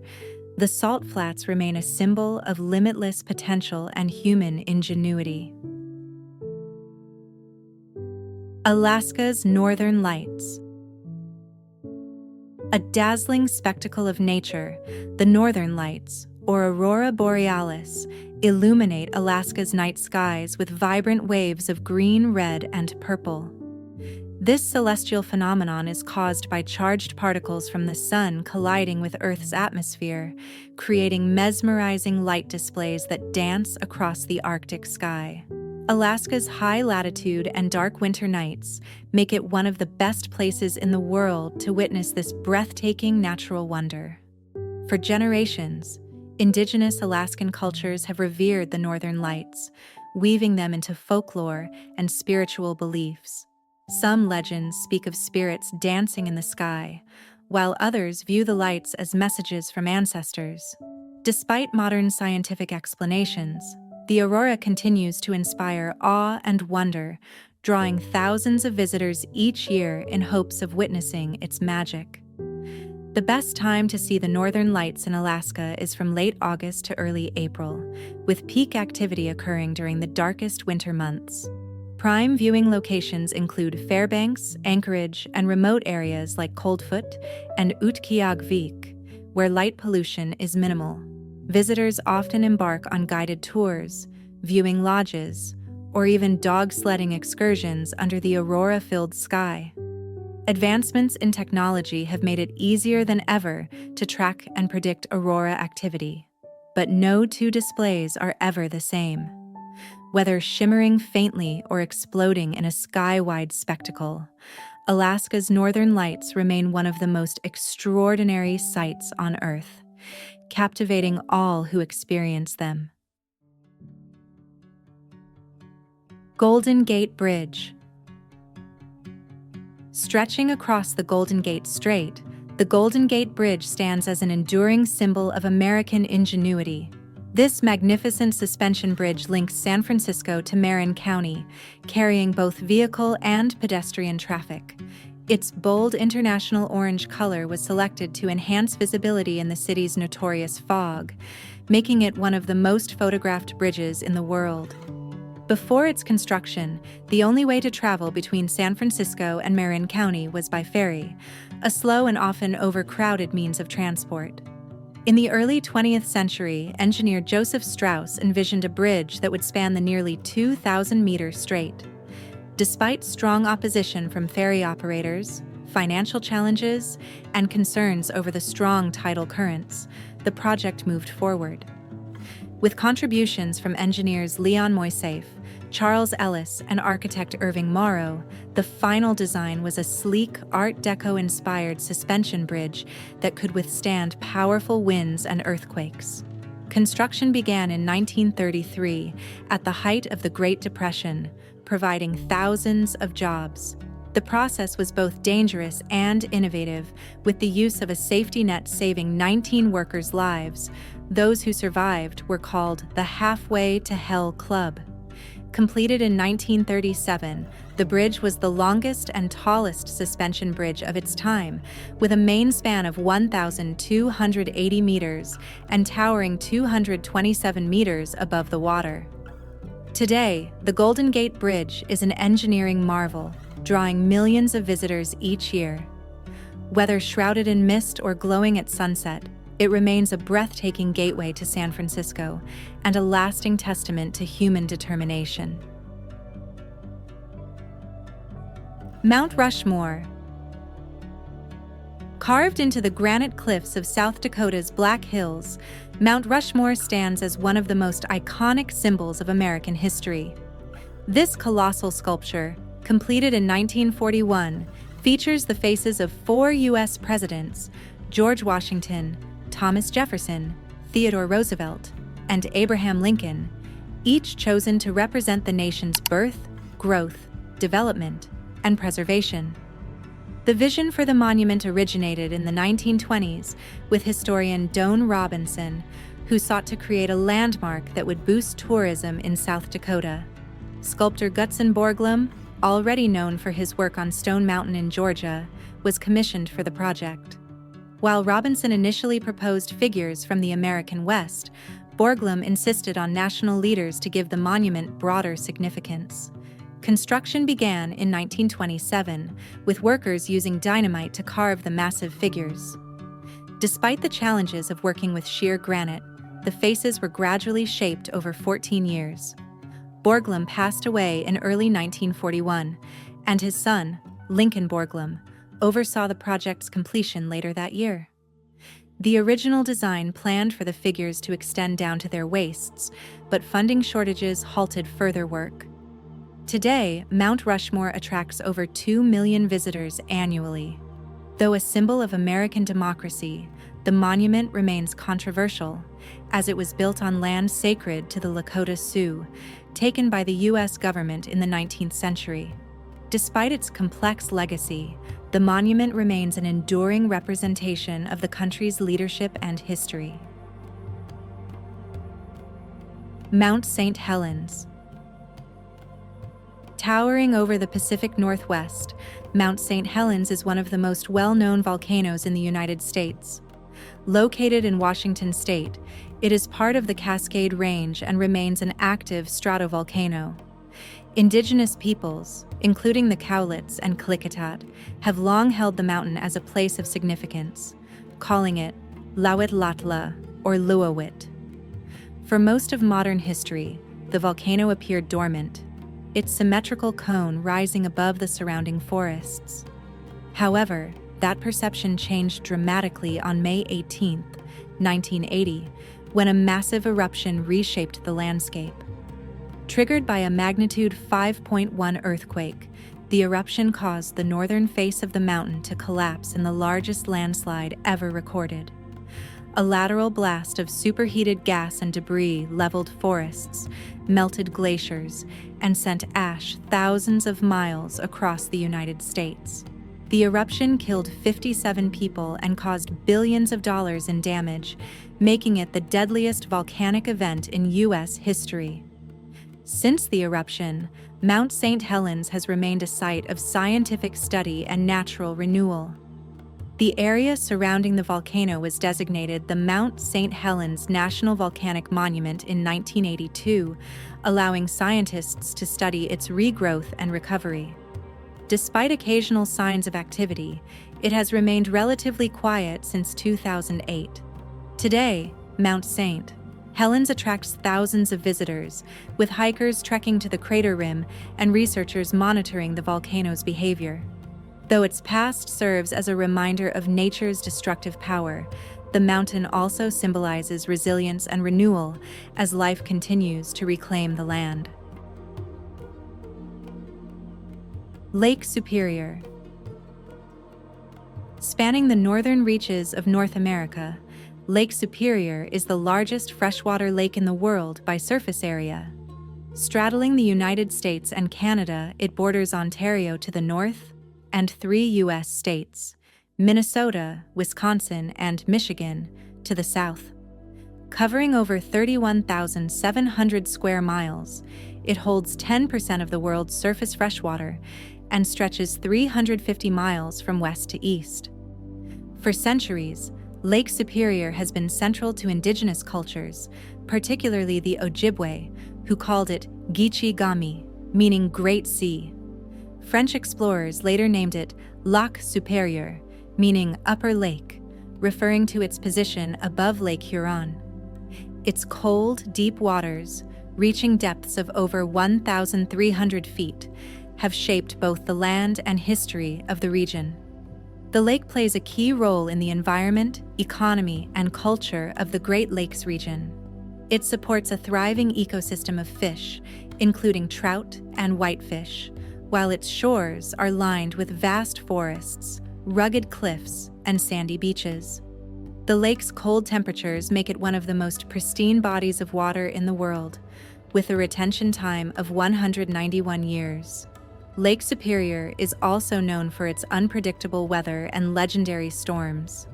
the Salt Flats remain a symbol of limitless potential and human ingenuity. Alaska's Northern Lights. A dazzling spectacle of nature, the Northern Lights, or Aurora Borealis, illuminate Alaska's night skies with vibrant waves of green, red, and purple. This celestial phenomenon is caused by charged particles from the sun colliding with Earth's atmosphere, creating mesmerizing light displays that dance across the Arctic sky. Alaska's high latitude and dark winter nights make it one of the best places in the world to witness this breathtaking natural wonder. For generations, indigenous Alaskan cultures have revered the Northern Lights, weaving them into folklore and spiritual beliefs. Some legends speak of spirits dancing in the sky, while others view the lights as messages from ancestors. Despite modern scientific explanations, the aurora continues to inspire awe and wonder, drawing thousands of visitors each year in hopes of witnessing its magic. The best time to see the Northern Lights in Alaska is from late August to early April, with peak activity occurring during the darkest winter months. Prime viewing locations include Fairbanks, Anchorage, and remote areas like Coldfoot and Utqiagvik, where light pollution is minimal. Visitors often embark on guided tours, viewing lodges, or even dog sledding excursions under the aurora-filled sky. Advancements in technology have made it easier than ever to track and predict aurora activity. But no two displays are ever the same. Whether shimmering faintly or exploding in a sky-wide spectacle, Alaska's Northern Lights remain one of the most extraordinary sights on Earth, captivating all who experience them. Golden Gate Bridge. Stretching across the Golden Gate Strait, the Golden Gate Bridge stands as an enduring symbol of American ingenuity. This magnificent suspension bridge links San Francisco to Marin County, carrying both vehicle and pedestrian traffic. Its bold international orange color was selected to enhance visibility in the city's notorious fog, making it one of the most photographed bridges in the world. Before its construction, the only way to travel between San Francisco and Marin County was by ferry, a slow and often overcrowded means of transport. In the early 20th century, engineer Joseph Strauss envisioned a bridge that would span the nearly 2,000-meter strait. Despite strong opposition from ferry operators, financial challenges, and concerns over the strong tidal currents, the project moved forward. With contributions from engineers Leon Moiseff, Charles Ellis, and architect Irving Morrow, the final design was a sleek, Art Deco-inspired suspension bridge that could withstand powerful winds and earthquakes. Construction began in 1933, at the height of the Great Depression, providing thousands of jobs. The process was both dangerous and innovative, with the use of a safety net saving 19 workers' lives. Those who survived were called the Halfway to Hell Club. Completed in 1937, the bridge was the longest and tallest suspension bridge of its time, with a main span of 1,280 meters and towering 227 meters above the water. Today, the Golden Gate Bridge is an engineering marvel, drawing millions of visitors each year. Whether shrouded in mist or glowing at sunset, it remains a breathtaking gateway to San Francisco and a lasting testament to human determination. Mount Rushmore. Carved into the granite cliffs of South Dakota's Black Hills, Mount Rushmore stands as one of the most iconic symbols of American history. This colossal sculpture, completed in 1941, features the faces of 4 U.S. presidents: George Washington, Thomas Jefferson, Theodore Roosevelt, and Abraham Lincoln, each chosen to represent the nation's birth, growth, development, and preservation. The vision for the monument originated in the 1920s with historian Doane Robinson, who sought to create a landmark that would boost tourism in South Dakota. Sculptor Gutzon Borglum, already known for his work on Stone Mountain in Georgia, was commissioned for the project. While Robinson initially proposed figures from the American West, Borglum insisted on national leaders to give the monument broader significance. Construction began in 1927, with workers using dynamite to carve the massive figures. Despite the challenges of working with sheer granite, the faces were gradually shaped over 14 years. Borglum passed away in early 1941, and his son, Lincoln Borglum, oversaw the project's completion later that year. The original design planned for the figures to extend down to their waists, but funding shortages halted further work. Today, Mount Rushmore attracts over 2 million visitors annually. Though a symbol of American democracy, the monument remains controversial, as it was built on land sacred to the Lakota Sioux, taken by the U.S. government in the 19th century. Despite its complex legacy, the monument remains an enduring representation of the country's leadership and history. Mount St. Helens. Towering over the Pacific Northwest, Mount St. Helens is one of the most well-known volcanoes in the United States. Located in Washington state, it is part of the Cascade Range and remains an active stratovolcano. Indigenous peoples, including the Cowlitz and Klickitat, have long held the mountain as a place of significance, calling it Lawitlatla or Luawit. For most of modern history, the volcano appeared dormant, its symmetrical cone rising above the surrounding forests. However, that perception changed dramatically on May 18, 1980, when a massive eruption reshaped the landscape. Triggered by a magnitude 5.1 earthquake, the eruption caused the northern face of the mountain to collapse in the largest landslide ever recorded. A lateral blast of superheated gas and debris leveled forests, melted glaciers, and sent ash thousands of miles across the United States. The eruption killed 57 people and caused billions of dollars in damage, making it the deadliest volcanic event in U.S. history. Since the eruption, Mount St. Helens has remained a site of scientific study and natural renewal. The area surrounding the volcano was designated the Mount St. Helens National Volcanic Monument in 1982, allowing scientists to study its regrowth and recovery. Despite occasional signs of activity, it has remained relatively quiet since 2008. Today, Mount St. Helens attracts thousands of visitors, with hikers trekking to the crater rim and researchers monitoring the volcano's behavior. Though its past serves as a reminder of nature's destructive power, the mountain also symbolizes resilience and renewal as life continues to reclaim the land. Lake Superior. Spanning the northern reaches of North America, Lake Superior is the largest freshwater lake in the world by surface area. Straddling the United States and Canada, it borders Ontario to the north and 3 U.S. states, Minnesota, Wisconsin, and Michigan, to the south. Covering over 31,700 square miles, it holds 10% of the world's surface freshwater and stretches 350 miles from west to east. For centuries, Lake Superior has been central to indigenous cultures, particularly the Ojibwe, who called it Gichi Gami, meaning Great Sea. French explorers later named it Lac Supérieur, meaning upper lake, referring to its position above Lake Huron. Its cold, deep waters, reaching depths of over 1,300 feet, have shaped both the land and history of the region. The lake plays a key role in the environment, economy, and culture of the Great Lakes region. It supports a thriving ecosystem of fish, including trout and whitefish, while its shores are lined with vast forests, rugged cliffs, and sandy beaches. The lake's cold temperatures make it one of the most pristine bodies of water in the world, with a retention time of 191 years. Lake Superior is also known for its unpredictable weather and legendary storms.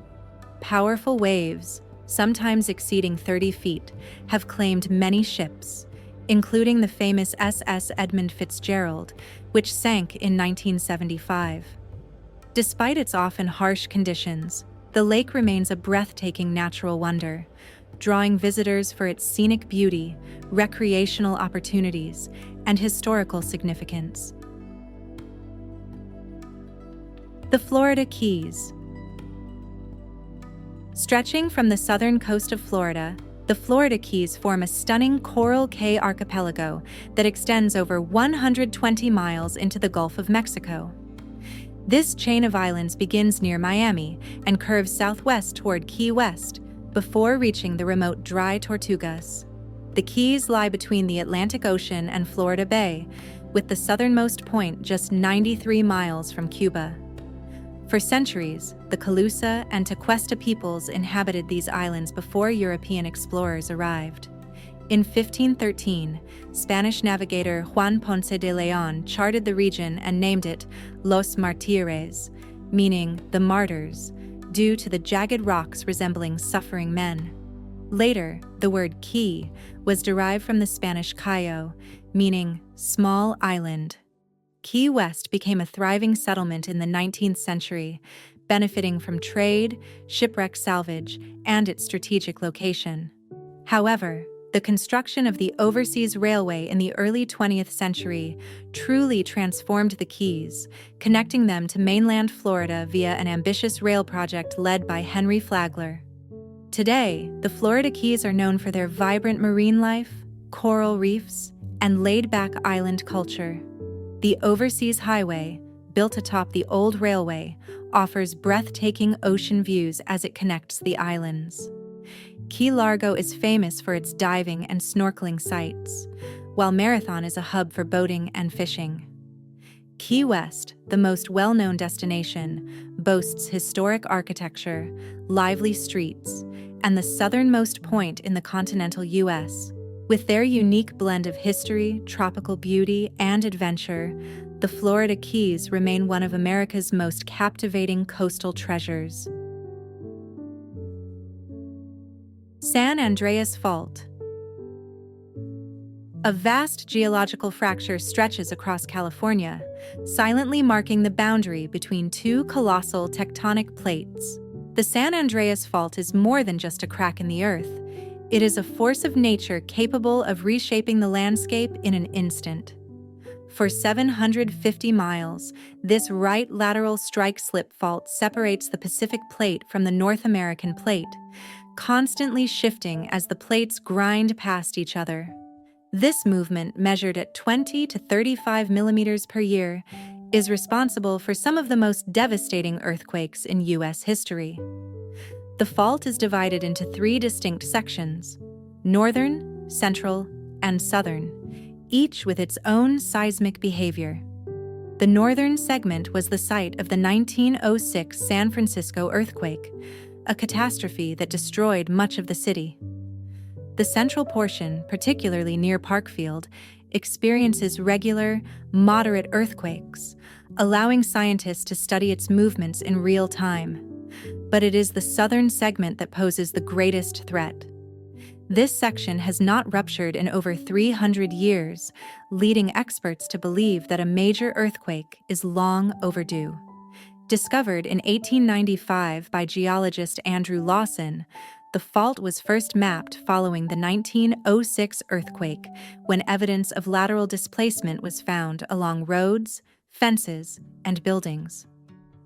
Powerful waves, sometimes exceeding 30 feet, have claimed many ships, including the famous SS Edmund Fitzgerald, which sank in 1975. Despite its often harsh conditions, the lake remains a breathtaking natural wonder, drawing visitors for its scenic beauty, recreational opportunities, and historical significance. The Florida Keys. Stretching from the southern coast of Florida, the Florida Keys form a stunning Coral Cay archipelago that extends over 120 miles into the Gulf of Mexico. This chain of islands begins near Miami and curves southwest toward Key West before reaching the remote dry Tortugas. The Keys lie between the Atlantic Ocean and Florida Bay, with the southernmost point just 93 miles from Cuba. For centuries, the Calusa and Tequesta peoples inhabited these islands before European explorers arrived. In 1513, Spanish navigator Juan Ponce de León charted the region and named it Los Martires, meaning the martyrs, due to the jagged rocks resembling suffering men. Later, the word key was derived from the Spanish cayo, meaning small island. Key West became a thriving settlement in the 19th century, benefiting from trade, shipwreck salvage, and its strategic location. However, the construction of the overseas railway in the early 20th century truly transformed the Keys, connecting them to mainland Florida via an ambitious rail project led by Henry Flagler. Today, the Florida Keys are known for their vibrant marine life, coral reefs, and laid-back island culture. The Overseas Highway, built atop the old railway, offers breathtaking ocean views as it connects the islands. Key Largo is famous for its diving and snorkeling sites, while Marathon is a hub for boating and fishing. Key West, the most well-known destination, boasts historic architecture, lively streets, and the southernmost point in the continental U.S. With their unique blend of history, tropical beauty, and adventure, the Florida Keys remain one of America's most captivating coastal treasures. San Andreas Fault. A vast geological fracture stretches across California, silently marking the boundary between two colossal tectonic plates. The San Andreas Fault is more than just a crack in the earth. It is a force of nature capable of reshaping the landscape in an instant. For 750 miles, this right lateral strike-slip fault separates the Pacific Plate from the North American Plate, constantly shifting as the plates grind past each other. This movement, measured at 20 to 35 millimeters per year, is responsible for some of the most devastating earthquakes in U.S. history. The fault is divided into three distinct sections: northern, central, and southern, each with its own seismic behavior. The northern segment was the site of the 1906 San Francisco earthquake, a catastrophe that destroyed much of the city. The central portion, particularly near Parkfield, experiences regular, moderate earthquakes, allowing scientists to study its movements in real time. But it is the southern segment that poses the greatest threat. This section has not ruptured in over 300 years, leading experts to believe that a major earthquake is long overdue. Discovered in 1895 by geologist Andrew Lawson, the fault was first mapped following the 1906 earthquake, when evidence of lateral displacement was found along roads, fences, and buildings.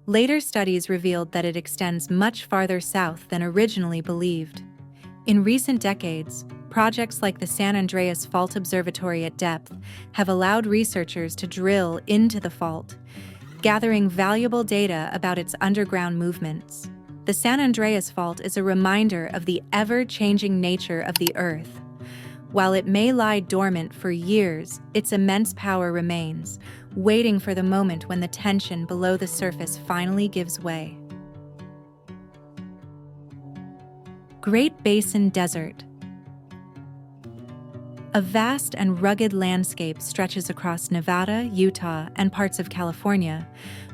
Later studies revealed that it extends much farther south than originally believed. In recent decades, projects like the San Andreas Fault Observatory at depth have allowed researchers to drill into the fault, gathering valuable data about its underground movements. The San Andreas Fault is a reminder of the ever-changing nature of the Earth. While it may lie dormant for years, its immense power remains, waiting for the moment when the tension below the surface finally gives way. Great Basin Desert. A vast and rugged landscape stretches across Nevada, Utah, and parts of California,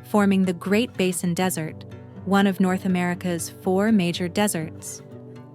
forming the Great Basin Desert, one of North America's 4 major deserts.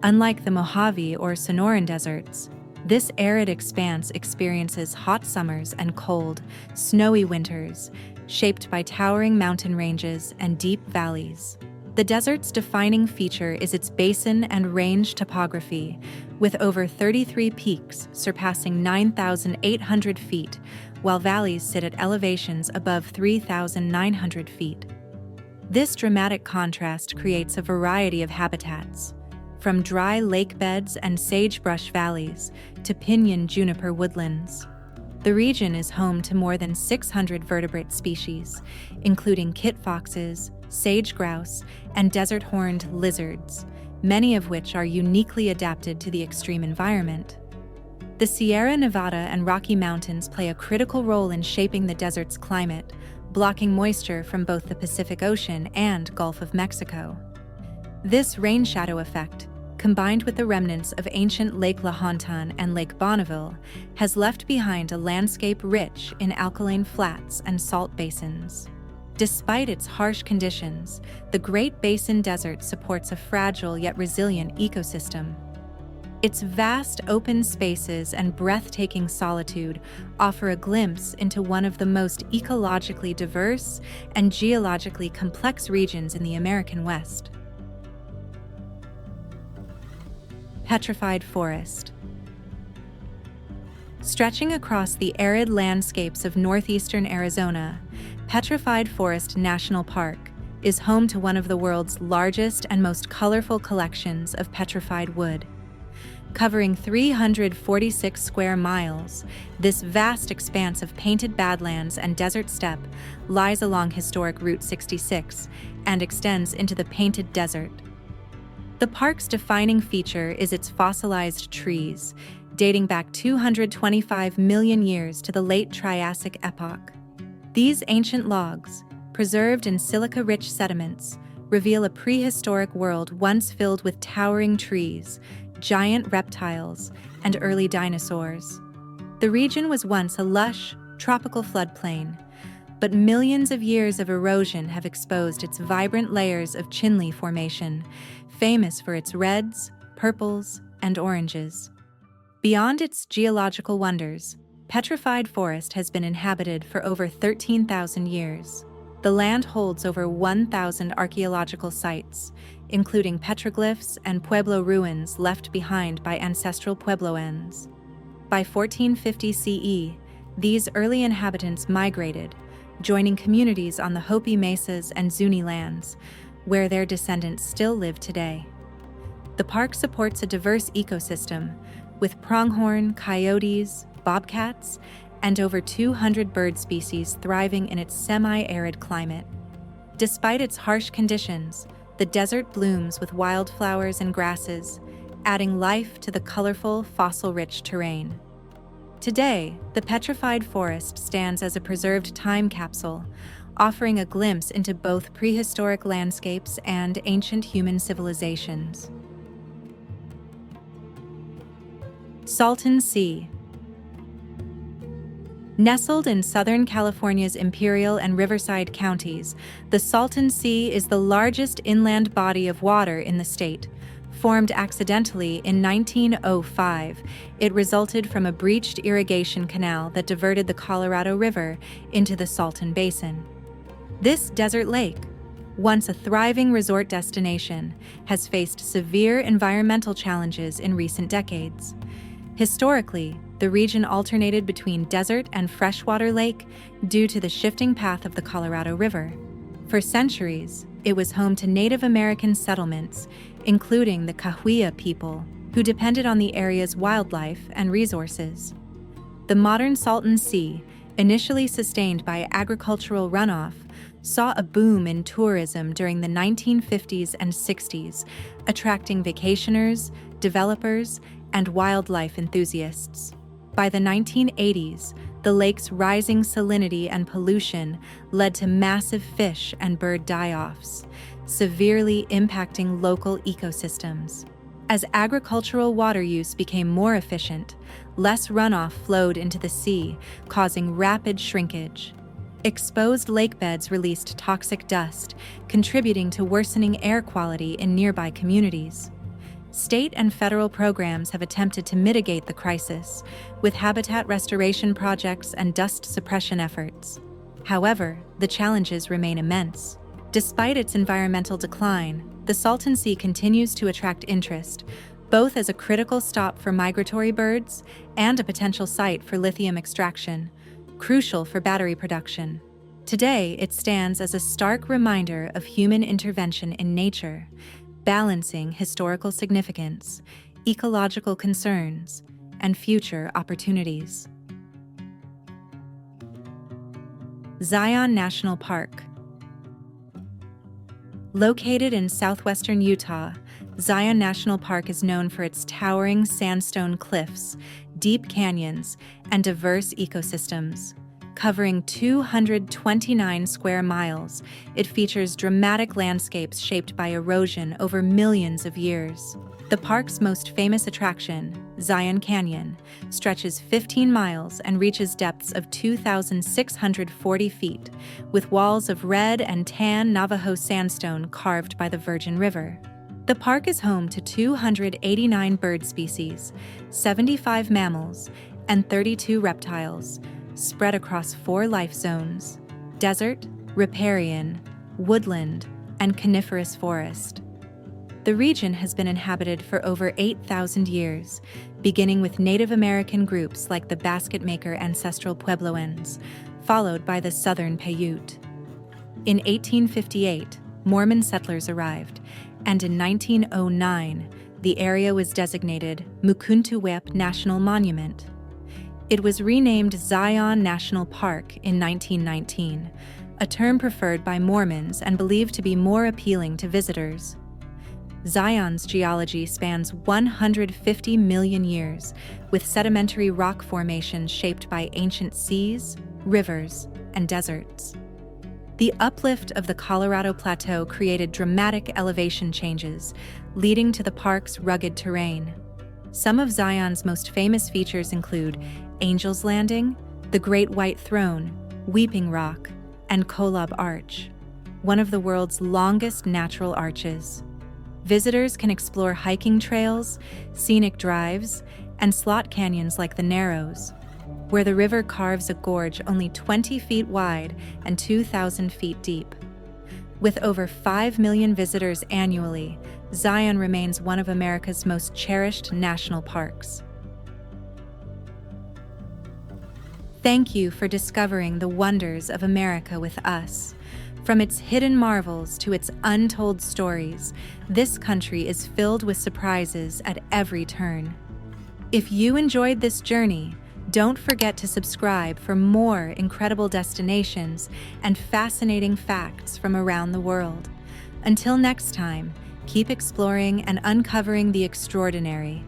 Unlike the Mojave or Sonoran deserts, this arid expanse experiences hot summers and cold, snowy winters, shaped by towering mountain ranges and deep valleys. The desert's defining feature is its basin and range topography, with over 33 peaks surpassing 9,800 feet, while valleys sit at elevations above 3,900 feet. This dramatic contrast creates a variety of habitats, from dry lake beds and sagebrush valleys to pinyon juniper woodlands. The region is home to more than 600 vertebrate species, including kit foxes, sage grouse, and desert horned lizards, many of which are uniquely adapted to the extreme environment. The Sierra Nevada and Rocky Mountains play a critical role in shaping the desert's climate, blocking moisture from both the Pacific Ocean and Gulf of Mexico. This rain shadow effect, combined with the remnants of ancient Lake Lahontan and Lake Bonneville, has left behind a landscape rich in alkaline flats and salt basins. Despite its harsh conditions, the Great Basin Desert supports a fragile yet resilient ecosystem. Its vast open spaces and breathtaking solitude offer a glimpse into one of the most ecologically diverse and geologically complex regions in the American West. Petrified Forest. Stretching across the arid landscapes of northeastern Arizona, Petrified Forest National Park is home to one of the world's largest and most colorful collections of petrified wood. Covering 346 square miles, this vast expanse of painted badlands and desert steppe lies along historic Route 66 and extends into the Painted Desert. The park's defining feature is its fossilized trees, dating back 225 million years to the late Triassic epoch. These ancient logs, preserved in silica-rich sediments, reveal a prehistoric world once filled with towering trees, giant reptiles, and early dinosaurs. The region was once a lush, tropical floodplain, but millions of years of erosion have exposed its vibrant layers of Chinle Formation, famous for its reds, purples, and oranges. Beyond its geological wonders, Petrified Forest has been inhabited for over 13,000 years. The land holds over 1,000 archaeological sites, including petroglyphs and pueblo ruins left behind by ancestral Puebloans. By 1450 CE, these early inhabitants migrated, joining communities on the Hopi Mesas and Zuni lands, where their descendants still live today. The park supports a diverse ecosystem, with pronghorn, coyotes, bobcats, and over 200 bird species thriving in its semi-arid climate. Despite its harsh conditions, the desert blooms with wildflowers and grasses, adding life to the colorful, fossil-rich terrain. Today, the Petrified Forest stands as a preserved time capsule, offering a glimpse into both prehistoric landscapes and ancient human civilizations. Salton Sea. Nestled in Southern California's Imperial and Riverside counties, the Salton Sea is the largest inland body of water in the state. Formed accidentally in 1905, it resulted from a breached irrigation canal that diverted the Colorado River into the Salton Basin. This desert lake, once a thriving resort destination, has faced severe environmental challenges in recent decades. Historically, the region alternated between desert and freshwater lake due to the shifting path of the Colorado River. For centuries, it was home to Native American settlements, including the Cahuilla people, who depended on the area's wildlife and resources. The modern Salton Sea, initially sustained by agricultural runoff, saw a boom in tourism during the 1950s and 60s, attracting vacationers, developers, and wildlife enthusiasts. By the 1980s, the lake's rising salinity and pollution led to massive fish and bird die-offs, severely impacting local ecosystems. As agricultural water use became more efficient, less runoff flowed into the sea, causing rapid shrinkage. Exposed lake beds released toxic dust, contributing to worsening air quality in nearby communities. State and federal programs have attempted to mitigate the crisis, with habitat restoration projects and dust suppression efforts. However, the challenges remain immense. Despite its environmental decline, the Salton Sea continues to attract interest, both as a critical stop for migratory birds and a potential site for lithium extraction, crucial for battery production. Today, it stands as a stark reminder of human intervention in nature, balancing historical significance, ecological concerns, and future opportunities. Zion National Park. Located in southwestern Utah, Zion National Park is known for its towering sandstone cliffs, deep canyons, and diverse ecosystems. Covering 229 square miles, it features dramatic landscapes shaped by erosion over millions of years. The park's most famous attraction, Zion Canyon, stretches 15 miles and reaches depths of 2,640 feet, with walls of red and tan Navajo sandstone carved by the Virgin River. The park is home to 289 bird species, 75 mammals, and 32 reptiles, spread across 4 life zones: desert, riparian, woodland, and coniferous forest. The region has been inhabited for over 8,000 years, beginning with Native American groups like the Basket Maker ancestral Puebloans, followed by the Southern Paiute. In 1858, Mormon settlers arrived, and in 1909, the area was designated Mukuntuwep National Monument. It was renamed Zion National Park in 1919, a term preferred by Mormons and believed to be more appealing to visitors. Zion's geology spans 150 million years, with sedimentary rock formations shaped by ancient seas, rivers, and deserts. The uplift of the Colorado Plateau created dramatic elevation changes, leading to the park's rugged terrain. Some of Zion's most famous features include Angel's Landing, the Great White Throne, Weeping Rock, and Kolob Arch, one of the world's longest natural arches. Visitors can explore hiking trails, scenic drives, and slot canyons like the Narrows, where the river carves a gorge only 20 feet wide and 2,000 feet deep. With over 5 million visitors annually, Zion remains one of America's most cherished national parks. Thank you for discovering the wonders of America with us. From its hidden marvels to its untold stories, this country is filled with surprises at every turn. If you enjoyed this journey, don't forget to subscribe for more incredible destinations and fascinating facts from around the world. Until next time, keep exploring and uncovering the extraordinary.